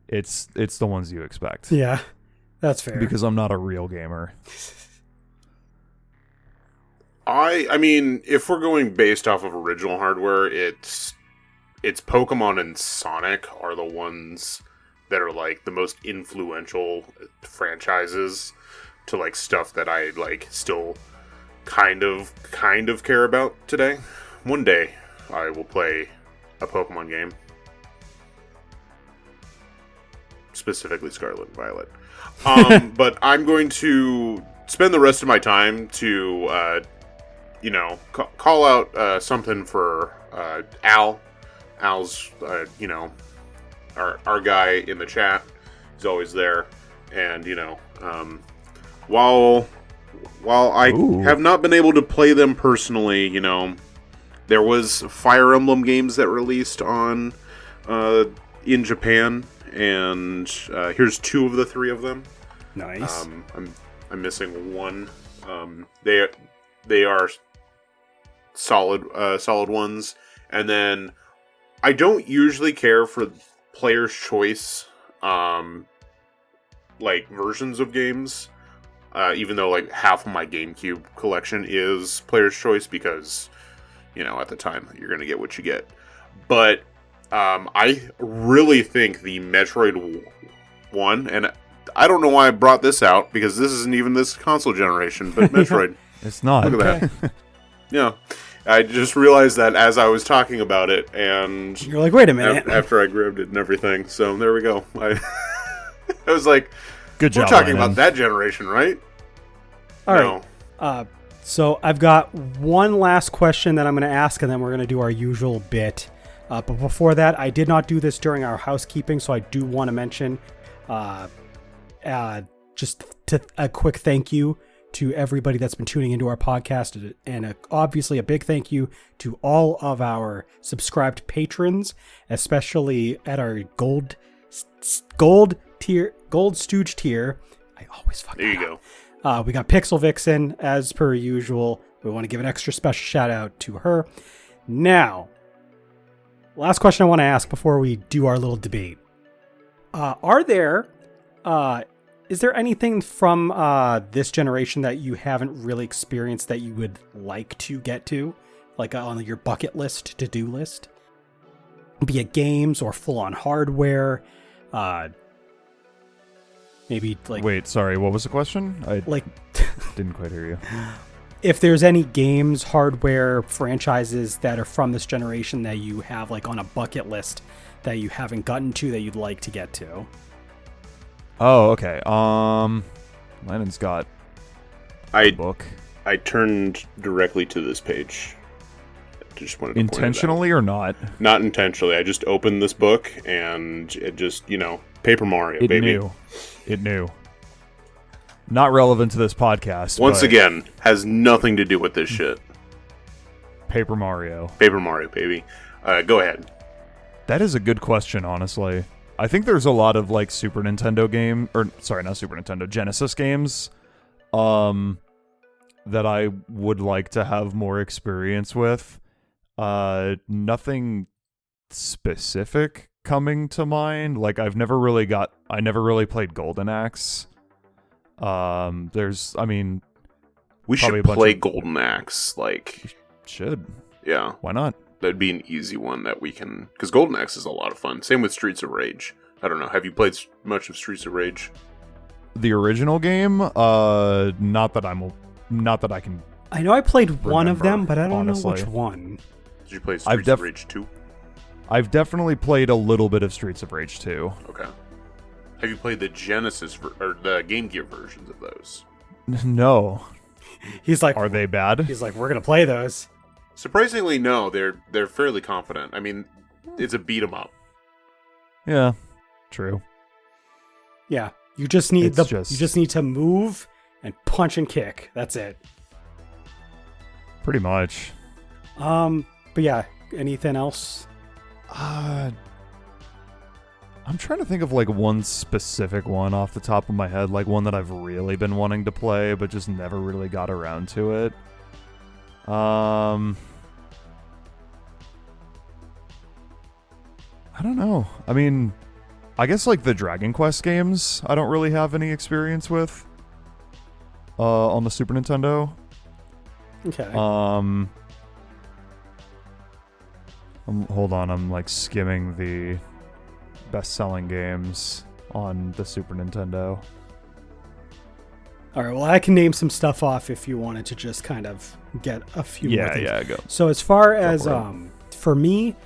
It's the ones you expect. Yeah, that's fair. Because I'm not a real gamer. I mean, if we're going based off of original hardware, it's Pokemon and Sonic are the ones that are like the most influential franchises to like stuff that I like still kind of care about today. One day I will play a Pokemon game. Specifically Scarlet and Violet. But I'm going to spend the rest of my time to call out something for Al. Al's, our guy in the chat. He's always there. And, while I have not been able to play them personally, there was Fire Emblem games that released on in Japan, and here's 2 of the 3 of them. Nice. I'm missing one. They are solid ones. And then I don't usually care for player's choice like versions of games. Even though like half of my GameCube collection is player's choice, because at the time you're gonna get what you get. But I really think the Metroid one, and I don't know why I brought this out because this isn't even this console generation, but Metroid. It's not. Look at that. Yeah. I just realized that as I was talking about it, and you're like, wait a minute. After I grabbed it and everything, so there we go. I was like, good job. We're talking about that generation, right? All right. So I've got one last question that I'm going to ask, and then we're going to do our usual bit. But before that, I did not do this during our housekeeping, so I do want to mention just a quick thank you to everybody that's been tuning into our podcast, and obviously a big thank you to all of our subscribed patrons, especially at our gold Stooge tier. I always fuck there. That you up. Go. We got Pixel Vixen as per usual. We want to give an extra special shout out to her. Now, last question I want to ask before we do our little debate: is there anything from this generation that you haven't really experienced that you would like to get to, like on your bucket list, to-do list? Be it games or full-on hardware. Maybe like. Wait, sorry. What was the question? I like didn't quite hear you. If there's any games, hardware, franchises that are from this generation that you have like on a bucket list that you haven't gotten to that you'd like to get to. Oh, okay. Lennon's got a book. I turned directly to this page. Just wanted to intentionally or not? Not intentionally. I just opened this book and it just, Paper Mario, baby. It knew. Not relevant to this podcast. Once again, has nothing to do with this shit. Paper Mario. Paper Mario, baby. Go ahead. That is a good question, honestly. I think there's a lot of like Super Nintendo game, or sorry, not Super Nintendo, Genesis games, that I would like to have more experience with. Nothing specific coming to mind. Like I never really played Golden Axe. We should play Golden Axe. Like, should. Yeah. Why not? That'd be an easy one that we can, because Golden Axe is a lot of fun. Same with Streets of Rage. I don't know. Have you played much of Streets of Rage? The original game? Not that I can. I know I played one of them, but I don't know honestly. which one. Did you play Streets of Rage 2? I've definitely played a little bit of Streets of Rage 2. Okay. Have you played the Genesis or the Game Gear versions of those? No. He's like, are they bad? He's like, we're gonna play those. Surprisingly, no. They're fairly confident. I mean, it's a beat 'em up. Yeah, true. Yeah, you just need It's you just need to move and punch and kick. That's it. Pretty much. But yeah, anything else? I'm trying to think of like one specific one off the top of my head, like one that I've really been wanting to play but just never really got around to it. I don't know. I mean, I guess like the Dragon Quest games I don't really have any experience with on the Super Nintendo. Okay. Hold on, I'm like skimming the best-selling games on the Super Nintendo. All right, well, I can name some stuff off if you wanted to just kind of get a few more things. Yeah, go. So as far as for me,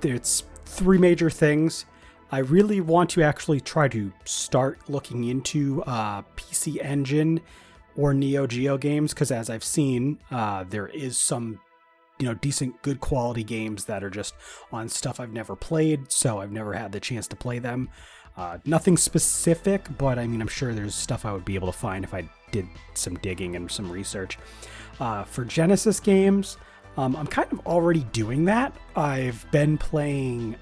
it's three major things. I really want to actually try to start looking into PC Engine or Neo Geo games, because as I've seen, there is some decent, good quality games that are just on stuff I've never played, so I've never had the chance to play them. Nothing specific, but I mean, I'm sure there's stuff I would be able to find if I did some digging and some research. For Genesis games, I'm kind of already doing that. I've been playing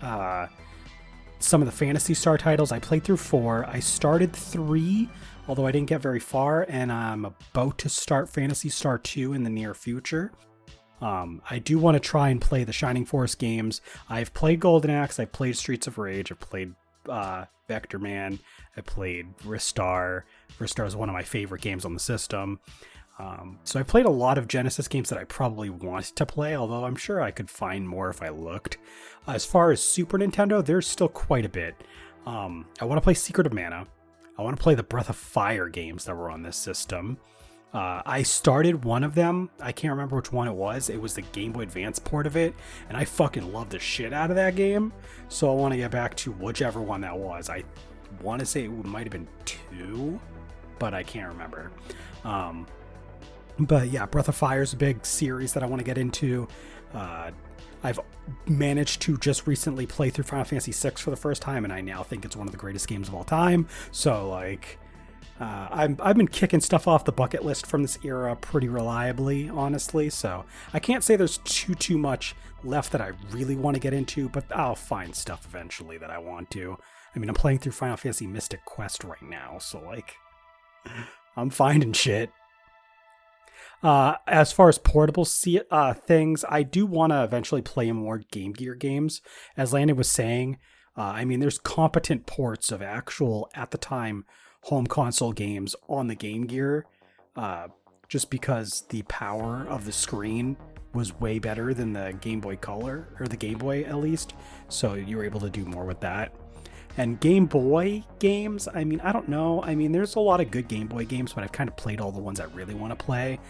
some of the Phantasy Star titles. I played through 4. I started 3, although I didn't get very far, and I'm about to start Phantasy Star 2 in the near future. I do want to try and play the Shining Force games. I've played Golden Axe, I've played Streets of Rage, I've played Vector Man, I played Ristar. Ristar is one of my favorite games on the system. So I played a lot of Genesis games that I probably want to play, although I'm sure I could find more if I looked. As far as Super Nintendo, there's still quite a bit. I want to play Secret of Mana. I want to play the Breath of Fire games that were on this system. I started one of them. I can't remember which one it was. It was the Game Boy Advance port of it, and I fucking love the shit out of that game. So I want to get back to whichever one that was. I want to say it might have been 2, but I can't remember. But yeah, Breath of Fire is a big series that I want to get into. I've managed to just recently play through Final Fantasy VI for the first time, and I now think it's one of the greatest games of all time. So like, I've been kicking stuff off the bucket list from this era pretty reliably, honestly. So I can't say there's too much left that I really want to get into, but I'll find stuff eventually that I want to. I mean, I'm playing through Final Fantasy Mystic Quest right now, so like, I'm finding shit. As far as portable things, I do want to eventually play more Game Gear games. As Landon was saying, I mean, there's competent ports of actual, at the time, home console games on the Game Gear, just because the power of the screen was way better than the Game Boy Color, or the Game Boy at least, so you were able to do more with that. And Game Boy games, I mean, I don't know. I mean, there's a lot of good Game Boy games, but I've kind of played all the ones I really want to play.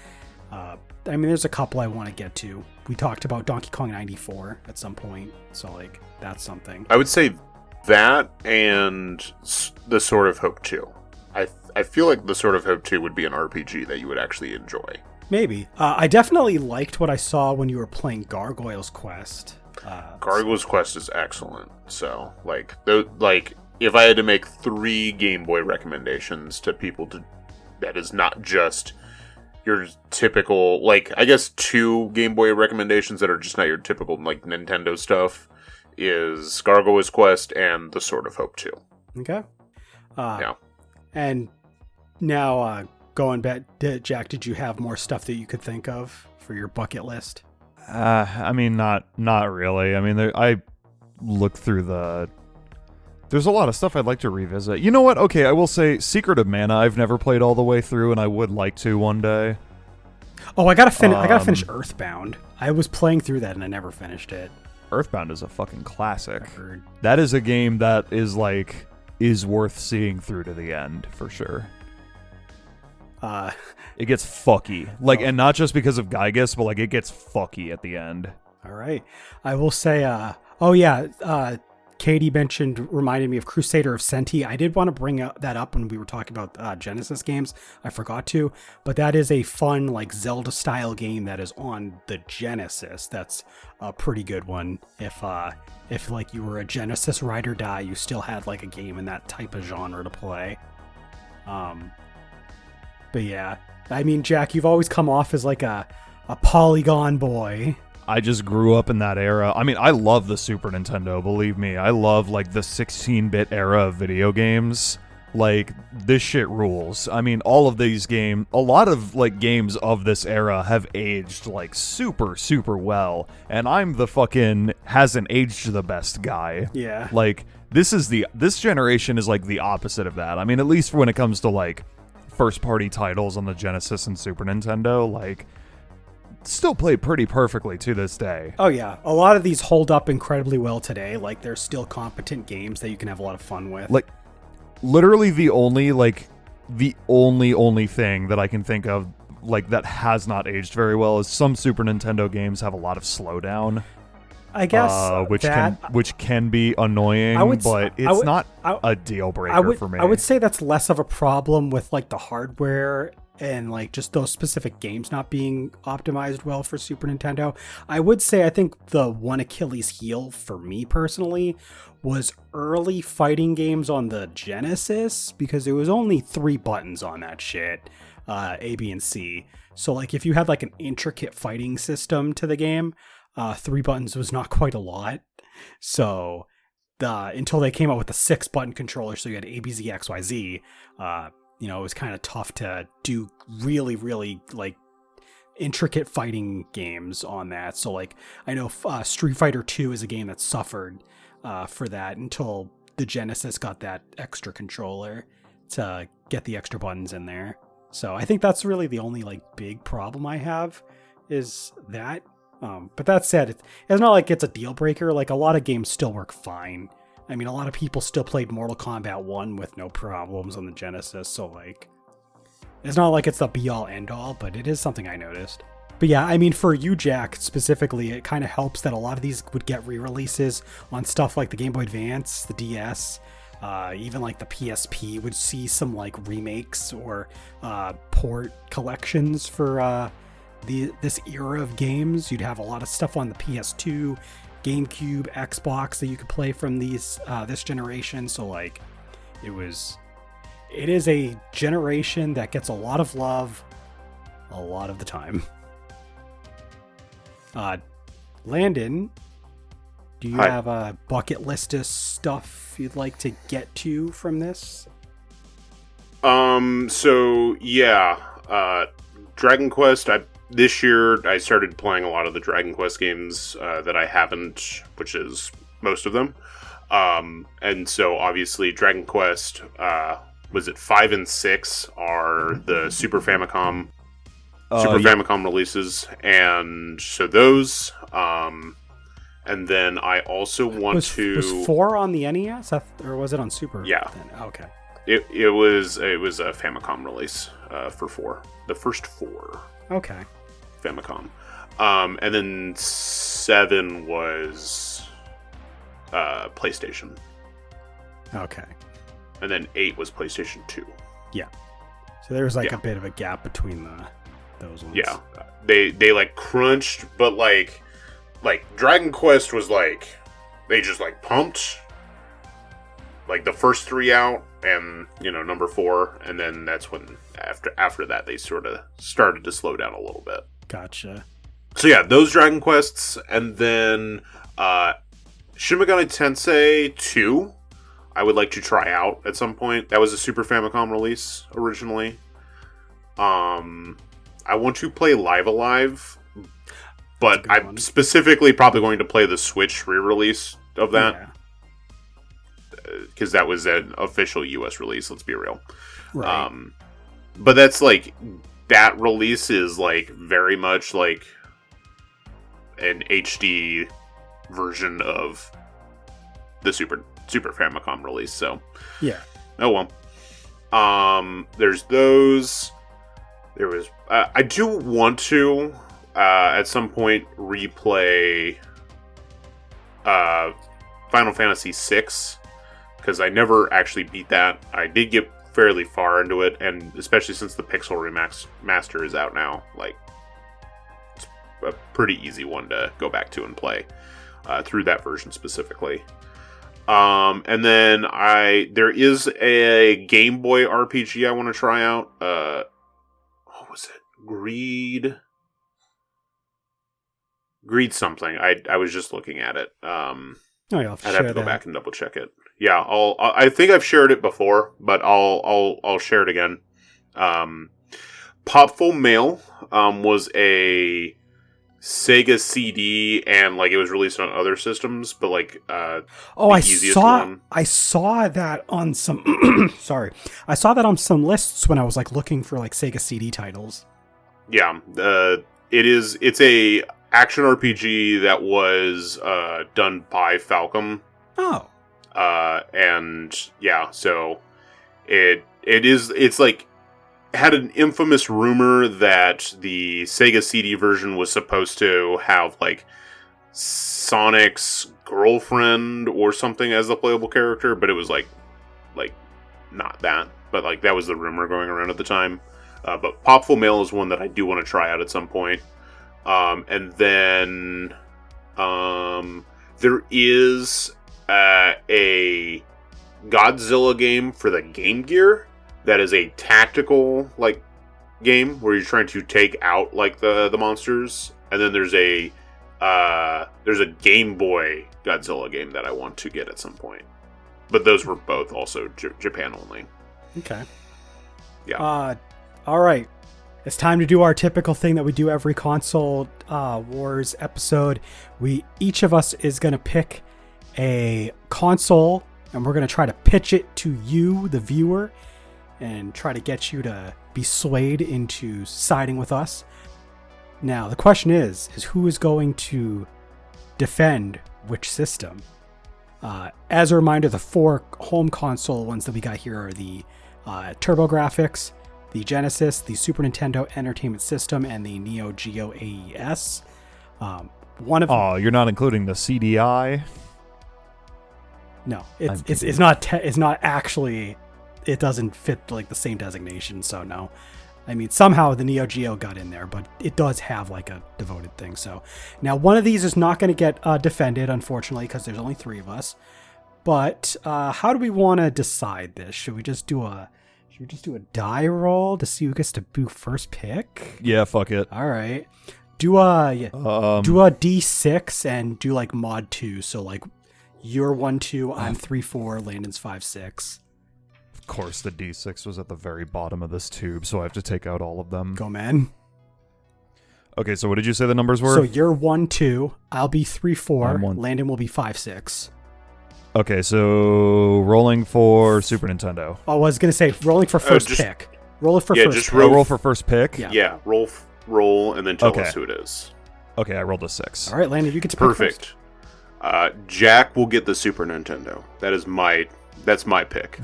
I mean, there's a couple I want to get to. We talked about Donkey Kong 94 at some point, so like, that's something. I would say that and the Sword of Hope 2. I feel like the Sword of Hope 2 would be an RPG that you would actually enjoy. Maybe. I definitely liked what I saw when you were playing Gargoyle's Quest. Gargoyle's Quest is excellent. So, like, if I had to make 3 Game Boy recommendations to people that is not just your typical, like, I guess 2 Game Boy recommendations that are just not your typical, like, Nintendo stuff, is Gargoyle's Quest and the Sword of Hope 2. Okay. Yeah. And now, going back, Jack, did you have more stuff that you could think of for your bucket list? I mean, not really. I mean, I looked through there's a lot of stuff I'd like to revisit. You know what? Okay, I will say Secret of Mana I've never played all the way through, and I would like to one day. Oh, I gotta finish Earthbound. I was playing through that and I never finished it. Earthbound is a fucking classic. That is a game that is worth seeing through to the end for sure. It gets fucky, and not just because of Gygas, but it gets fucky at the end. All right, I will say, Katie reminded me of Crusader of Senti. I did want to bring that up when we were talking about Genesis games. I forgot to, but that is a fun like Zelda style game that is on the Genesis. That's a pretty good one. If like you were a Genesis ride or die, you still had like a game in that type of genre to play. But yeah, I mean, Jack, you've always come off as like a polygon boy. I just grew up in that era. I mean, I love the Super Nintendo, believe me. I love, like, the 16-bit era of video games. Like, this shit rules. I mean, all of these games, a lot of, like, games of this era have aged, like, super, super well. And I'm the fucking hasn't aged the best guy. Yeah. Like, this generation is, like, the opposite of that. I mean, at least when it comes to, like, first-party titles on the Genesis and Super Nintendo, like, still play pretty perfectly to this day. Oh yeah, a lot of these hold up incredibly well today. Like, they're still competent games that you can have a lot of fun with. Like, literally the only thing that I can think of, like, that has not aged very well is some Super Nintendo games have a lot of slowdown. I guess which can be annoying, but it's not a deal breaker for me. I would say that's less of a problem with like the hardware and like just those specific games not being optimized well for Super Nintendo. I would say I think the one Achilles heel for me personally was early fighting games on the Genesis, because there was only 3 buttons on that shit, A, B, and C. So like if you had like an intricate fighting system to the game, 3 buttons was not quite a lot. So until they came out with the 6-button controller, so you had A, B, Z, X, Y, Z, it was kind of tough to do really, really like intricate fighting games on that. So like I know Street Fighter 2 is a game that suffered for that until the Genesis got that extra controller to get the extra buttons in there. So I think that's really the only like big problem I have is that. But that said, it's not like it's a deal breaker. Like, a lot of games still work fine. I mean, a lot of people still played Mortal Kombat 1 with no problems on the Genesis, so like, it's not like it's the be-all end-all, but it is something I noticed. But yeah, I mean, for you, Jack, specifically, it kind of helps that a lot of these would get re-releases on stuff like the Game Boy Advance, the DS, even like the PSP would see some like remakes or port collections for this era of games. You'd have a lot of stuff on the PS2, GameCube, Xbox that you could play from this generation. So like, it is a generation that gets a lot of love a lot of the time. Landon, do you have a bucket list of stuff you'd like to get to from this? So yeah, Dragon Quest, this year, I started playing a lot of the Dragon Quest games that I haven't, which is most of them. And so, obviously, Dragon Quest, was it 5 and 6 are the Super Famicom Famicom releases. And so those, and then I also want to... Was 4 on the NES? Or was it on Super? Yeah. Okay. It was a Famicom release for 4. The first 4. Okay. Famicom. And then 7 was PlayStation. Okay. And then 8 was PlayStation 2. Yeah. So there was like a bit of a gap between those ones. Yeah. They like crunched, but like Dragon Quest was like, they just like pumped like the first 3 out and number 4, and then that's when after that they sort of started to slow down a little bit. Gotcha. So yeah, those Dragon Quests, and then Shin Megami Tensei 2 I would like to try out at some point. That was a Super Famicom release originally. I want to play Live Alive, but I'm specifically probably going to play the Switch re-release of that. Because that was an official US release, let's be real. Right. But that's like, that release is like very much like an HD version of the Super Famicom release, so yeah. Oh well. There's those. There was I do want to at some point replay Final Fantasy VI, because I never actually beat that. I did get fairly far into it, and especially since the Pixel Remaster is out now, like, it's a pretty easy one to go back to and play through that version specifically. And then there is a Game Boy RPG I want to try out. What was it? Greed something. I was just looking at it. You'll have to I'd share have to go that. back and double check it. Yeah, I think I've shared it before, but I'll share it again. Popful Mail was a Sega CD, and like it was released on other systems, but like I easiest saw one. I saw that on some sorry. I saw that on some lists when I was like looking for like Sega CD titles. Yeah, it's a action RPG that was done by Falcom. Oh. And yeah, so it's like had an infamous rumor that the Sega CD version was supposed to have like Sonic's girlfriend or something as the playable character, but it was like not that, but like that was the rumor going around at the time. But Popful Mail is one that I do want to try out at some point. And then there is a Godzilla game for the Game Gear that is a tactical like game where you're trying to take out like the monsters. And then there's a Game Boy Godzilla game that I want to get at some point. But those were both also Japan only. Okay. Yeah. All right. It's time to do our typical thing that we do every console wars episode. Each of us is going to pick a console, and we're going to try to pitch it to you, the viewer, and try to get you to be swayed into siding with us. Now, the question is who is going to defend which system? As a reminder, the 4 home console ones that we got here are the TurboGrafx, the Genesis, the Super Nintendo Entertainment System, and the Neo Geo AES. You're not including the CDI? No, it's not actually. It doesn't fit like the same designation, so no. I mean, somehow the Neo Geo got in there, but it does have like a devoted thing. So now one of these is not going to get defended, unfortunately, because there's only 3 of us. But how do we want to decide this? Should we just do a die roll to see who gets to do first pick? Yeah, fuck it. All right. Do a D6 and do like mod 2. So like you're 1-2, I'm 3-4, Landon's 5-6. Of course, the D6 was at the very bottom of this tube, so I have to take out all of them. Go, man. Okay, so what did you say the numbers were? So you're 1-2, I'll be 3-4, Landon will be 5-6. Okay, so rolling for Super Nintendo. I was gonna say rolling for first pick. Roll it for first. Just pick. roll for first pick. Yeah, roll, and then tell us who it is. Okay, I rolled a 6. All right, Landon, you get to pick Perfect. Jack will get the Super Nintendo. That's my pick.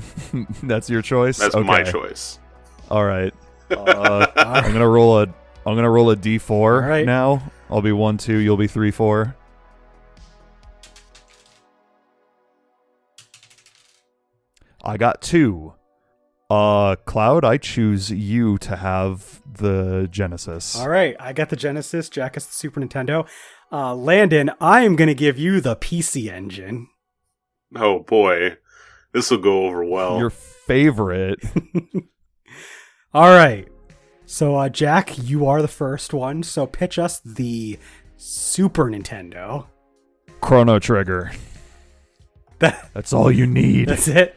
That's your choice. That's my choice. All right. I'm gonna roll a D4 now. I'll be 1-2. You'll be 3-4. I got 2. Cloud, I choose you to have the Genesis. All right, I got the Genesis. Jack has the Super Nintendo. Landon, I am going to give you the PC Engine. Oh boy, this will go over well. Your favorite. All right. So, Jack, you are the first one. So pitch us the Super Nintendo. Chrono Trigger. That's all you need. That's it?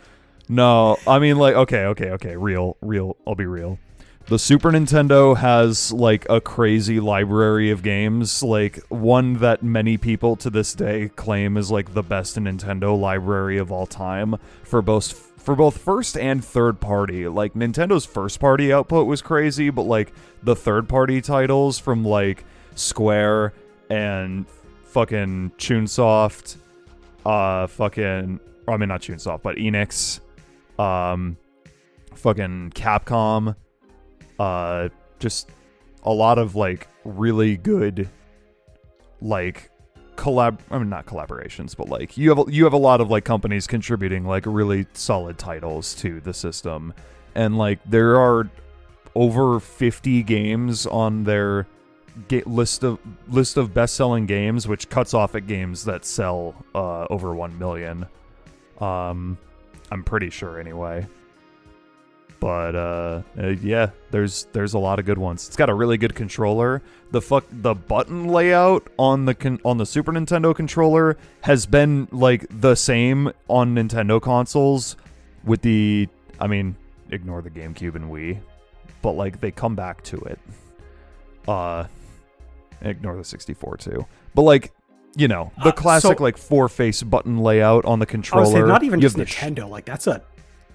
No, I mean, like, okay, real, I'll be real. The Super Nintendo has, like, a crazy library of games, like, one that many people to this day claim is, like, the best Nintendo library of all time for both first and third party. Like, Nintendo's first party output was crazy, but, like, the third party titles from, like, Square and fucking Chunsoft, not Chunsoft, but Enix, fucking Capcom, just a lot of like really good like not collaborations, but like you have a lot of like companies contributing like really solid titles to the system, and like there are over 50 games on their list of best-selling games, which cuts off at games that sell over 1 million. I'm pretty sure anyway. But yeah, there's a lot of good ones. It's got a really good controller. The button layout on the Super Nintendo controller has been like the same on Nintendo consoles with ignore the GameCube and Wii, but like they come back to it. Ignore the 64 too. But like, the classic like 4-face button layout on the controller. I would say not even just Nintendo, like that's a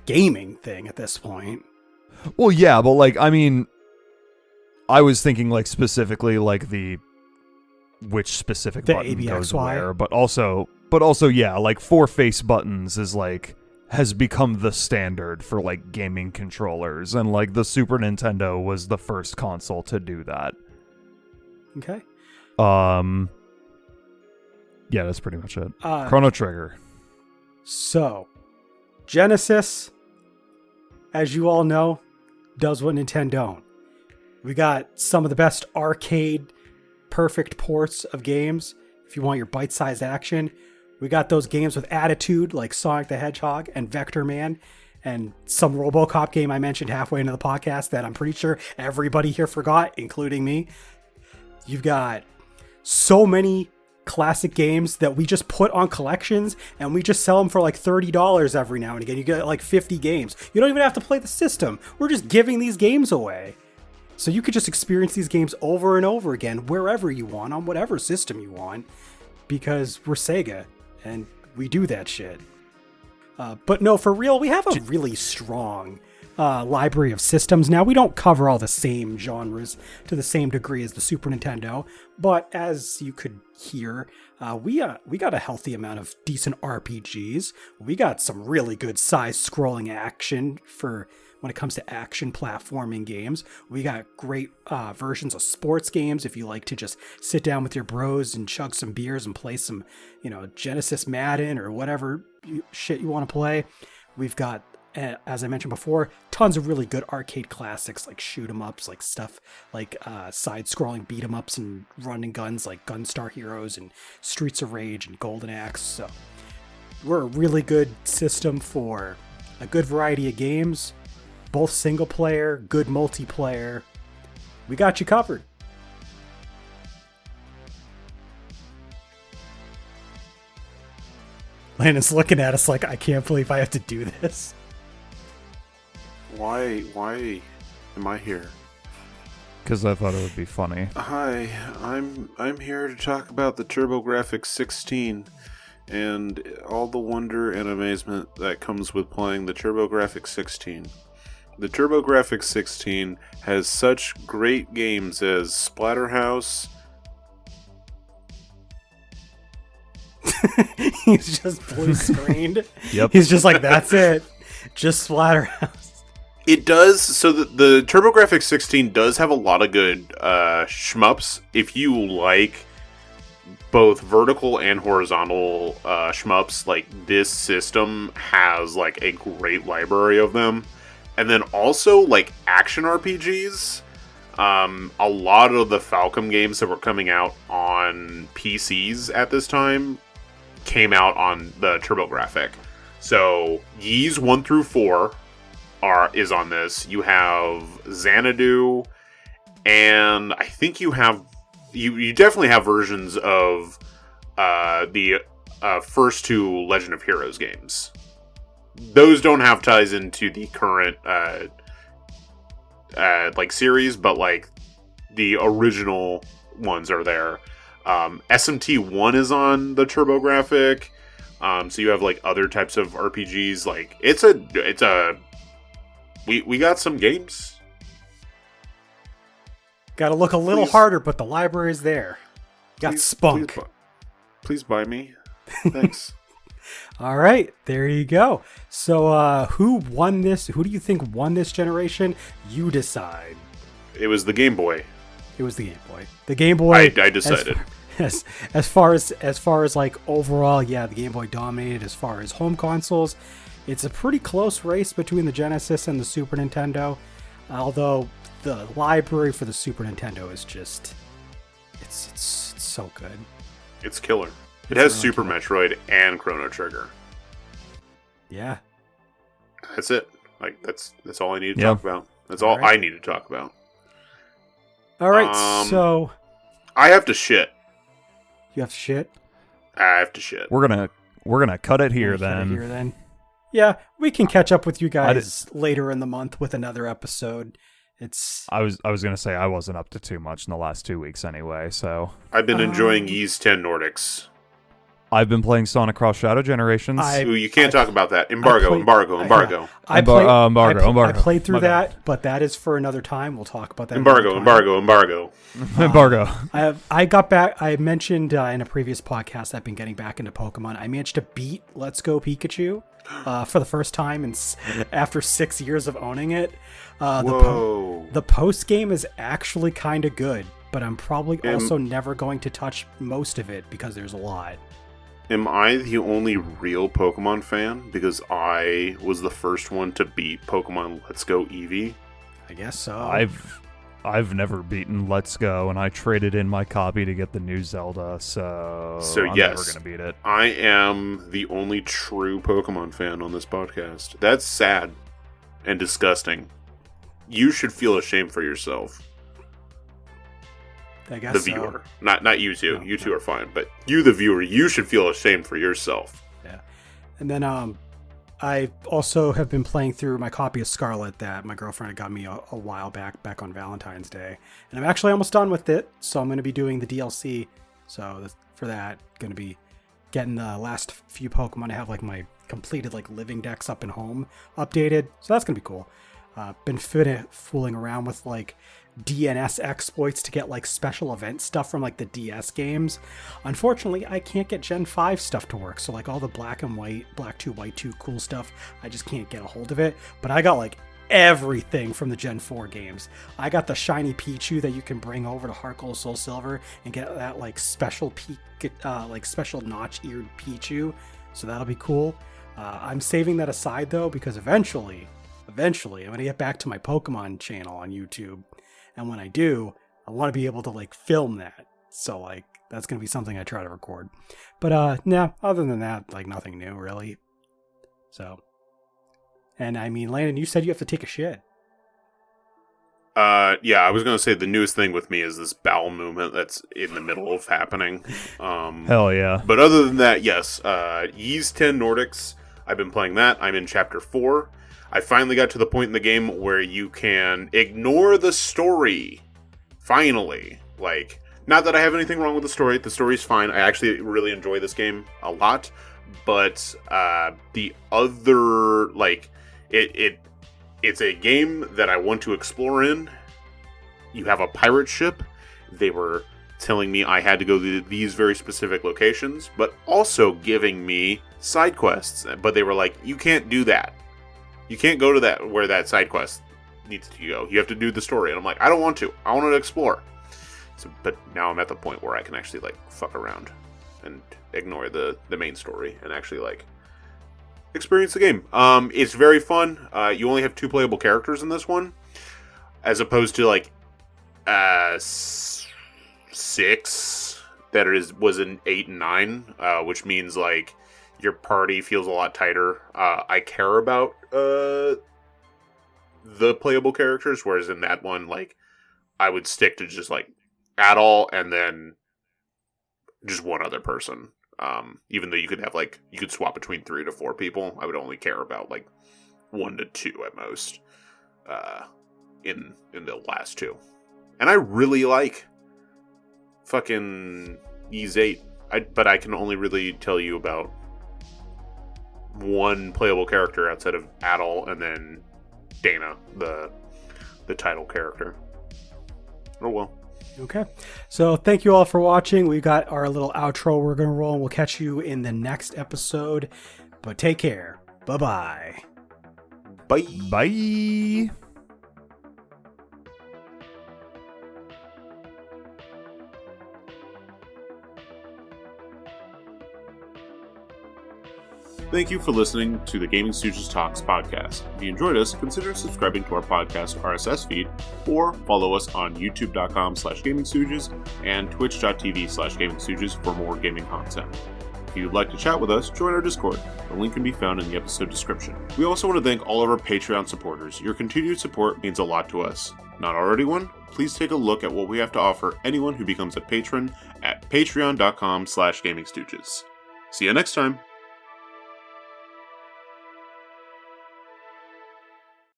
gaming thing at this point. Well, yeah, but like I was thinking like specifically like which specific button ABXY goes where, but also yeah, like 4-face buttons is like has become the standard for like gaming controllers, and like the Super Nintendo was the first console to do that. Okay. Yeah, that's pretty much it. Chrono Trigger. So, Genesis, as you all know, does what Nintendo don't. We got some of the best arcade perfect ports of games. If you want your bite-sized action, we got those games with attitude like Sonic the Hedgehog and Vector Man, and some RoboCop game I mentioned halfway into the podcast that I'm pretty sure everybody here forgot, including me. You've got so many classic games that we just put on collections, and we just sell them for like $30 every now and again. You get like 50 games. You don't even have to play the system. We're just giving these games away. So you could just experience these games over and over again, wherever you want, on whatever system you want, because we're Sega, and we do that shit. But no, for real, we have a really strong library of systems. Now, we don't cover all the same genres to the same degree as the Super Nintendo, but as you could hear, we got a healthy amount of decent RPGs. We got some really good side-scrolling action for when it comes to action platforming games. We got great versions of sports games if you like to just sit down with your bros and chug some beers and play some, Genesis Madden or whatever shit you want to play. We've got, as I mentioned before, tons of really good arcade classics like shoot 'em ups, like stuff like side-scrolling beat 'em ups and run and guns like Gunstar Heroes and Streets of Rage and Golden Axe. So we're a really good system for a good variety of games, both single player, good multiplayer. We got you covered. Landon's looking at us like, I can't believe I have to do this. Why am I here? Because I thought it would be funny. Hi, I'm here to talk about the TurboGrafx 16 and all the wonder and amazement that comes with playing the TurboGrafx 16. The TurboGrafx 16 has such great games as Splatterhouse. He's just blue screened. Yep. He's just like, that's it. Just Splatterhouse. It does. So the TurboGrafx 16 does have a lot of good shmups. If you like both vertical and horizontal shmups, like this system has like a great library of them. And then also like action RPGs. A lot of the Falcom games that were coming out on PCs at this time came out on the TurboGrafx. So Ys 1 through 4 is on this. You have Xanadu, and I think you definitely have versions of the first two Legend of Heroes games. Those don't have ties into the current like series, but like the original ones are there. SMT1 is on the TurboGrafx. So you have like other types of RPGs. Like we got some games. Got to look a little harder, but the library is there. Got spunk. Please buy me. Thanks. All right, there you go. So who won this? Who do you think won this generation? You decide. It was the Game Boy. It was the Game Boy. The Game Boy. I decided. as far as like overall, yeah, the Game Boy dominated. As far as home consoles, it's a pretty close race between the Genesis and the Super Nintendo. Although the library for the Super Nintendo is just it's so good. It's killer. It has really Super killer. Metroid and Chrono Trigger. Yeah. That's it. Like that's all I need to Yeah. talk about. That's all Alright. I need to talk about. All right. So I have to shit. you have shit. I have to shit. We're gonna cut it here We'll cut it then. here then. Yeah, we can catch up with you I guys later in the month with another episode. It's I was gonna say I wasn't up to too much in the last 2 weeks anyway, so I've been enjoying Ys 10 Nordics. I've been playing Sonic Cross Shadow Generations. Ooh, you can't talk about that. Embargo. I played through My bad. that, but that is for another time. We'll talk about that. Embargo. Embargo. I got back. I mentioned in a previous podcast I've been getting back into Pokemon. I managed to beat Let's Go Pikachu for the first time after 6 years of owning it. Whoa. The post game is actually kind of good, but I'm probably also never going to touch most of it because there's a lot. Am I the only real Pokemon fan? Because I was the first one to beat Pokemon Let's Go Eevee. I guess so. I've never beaten Let's Go, and I traded in my copy to get the new Zelda, so I'm yes, never gonna beat it. I am the only true Pokemon fan on this podcast. That's sad and disgusting. You should feel ashamed for yourself. I guess The so. viewer. Not you two. No, You two are fine. But you, the viewer, you should feel ashamed for yourself. Yeah. And then I also have been playing through my copy of Scarlet that my girlfriend had got me a while back on Valentine's Day. And I'm actually almost done with it, so I'm going to be doing the DLC. So for that, going to be getting the last few Pokemon. I have like my completed like living decks up in home updated. So that's going to be cool. Been fooling around with like DNS exploits to get like special event stuff from like the DS games. Unfortunately, I can't get Gen 5 stuff to work. So like all the black and white, black 2, white 2 cool stuff, I just can't get a hold of it. But I got like everything from the Gen 4 games. I got the shiny Pichu that you can bring over to Heart Gold Soul Silver and get that like special special notch-eared Pichu. So that'll be cool. I'm saving that aside though because eventually I'm going to get back to my Pokemon channel on YouTube. And when I do, I want to be able to like film that. So like that's going to be something I try to record. But no, other than that, like nothing new really. So, and I mean, Landon, you said you have to take a shit. Yeah, I was going to say the newest thing with me is this bowel movement that's in the middle of happening. Hell yeah. But other than that, yes, Ys 10 Nordics, I've been playing that. I'm in Chapter 4. I finally got to the point in the game where you can ignore the story. Finally. Like, not that I have anything wrong with the story. The story's fine. I actually really enjoy this game a lot. But the other, like, it's a game that I want to explore in. You have a pirate ship. They were telling me I had to go to these very specific locations, but also giving me side quests. But they were like, you can't do that. You can't go to that where that side quest needs to go. You have to do the story. And I'm like, I don't want to. I want to explore. So, but now I'm at the point where I can actually like fuck around and ignore the main story and actually like experience the game. It's very fun. You only have 2 playable characters in this one, as opposed to like 6 that was in 8 and 9, which means like your party feels a lot tighter. I care about the playable characters, whereas in that one, like, I would stick to just like Adol and then just one other person. Even though you could have like you could swap between 3 to 4 people, I would only care about like 1 to 2 at most. In the last 2, and I really like fucking Ys 8. But I can only really tell you about one playable character outside of Adol and then Dana, the title character. Oh well. Okay. So thank you all for watching. We got our little outro we're going to roll, and we'll catch you in the next episode. But take care. Bye-bye. Bye. Bye. Thank you for listening to the Gaming Stooges Talks podcast. If you enjoyed us, consider subscribing to our podcast RSS feed, or follow us on youtube.com/GamingStooges and twitch.tv/GamingStooges for more gaming content. If you'd like to chat with us, join our Discord. The link can be found in the episode description. We also want to thank all of our Patreon supporters. Your continued support means a lot to us. Not already one? Please take a look at what we have to offer anyone who becomes a patron at patreon.com/GamingStooges. See you next time!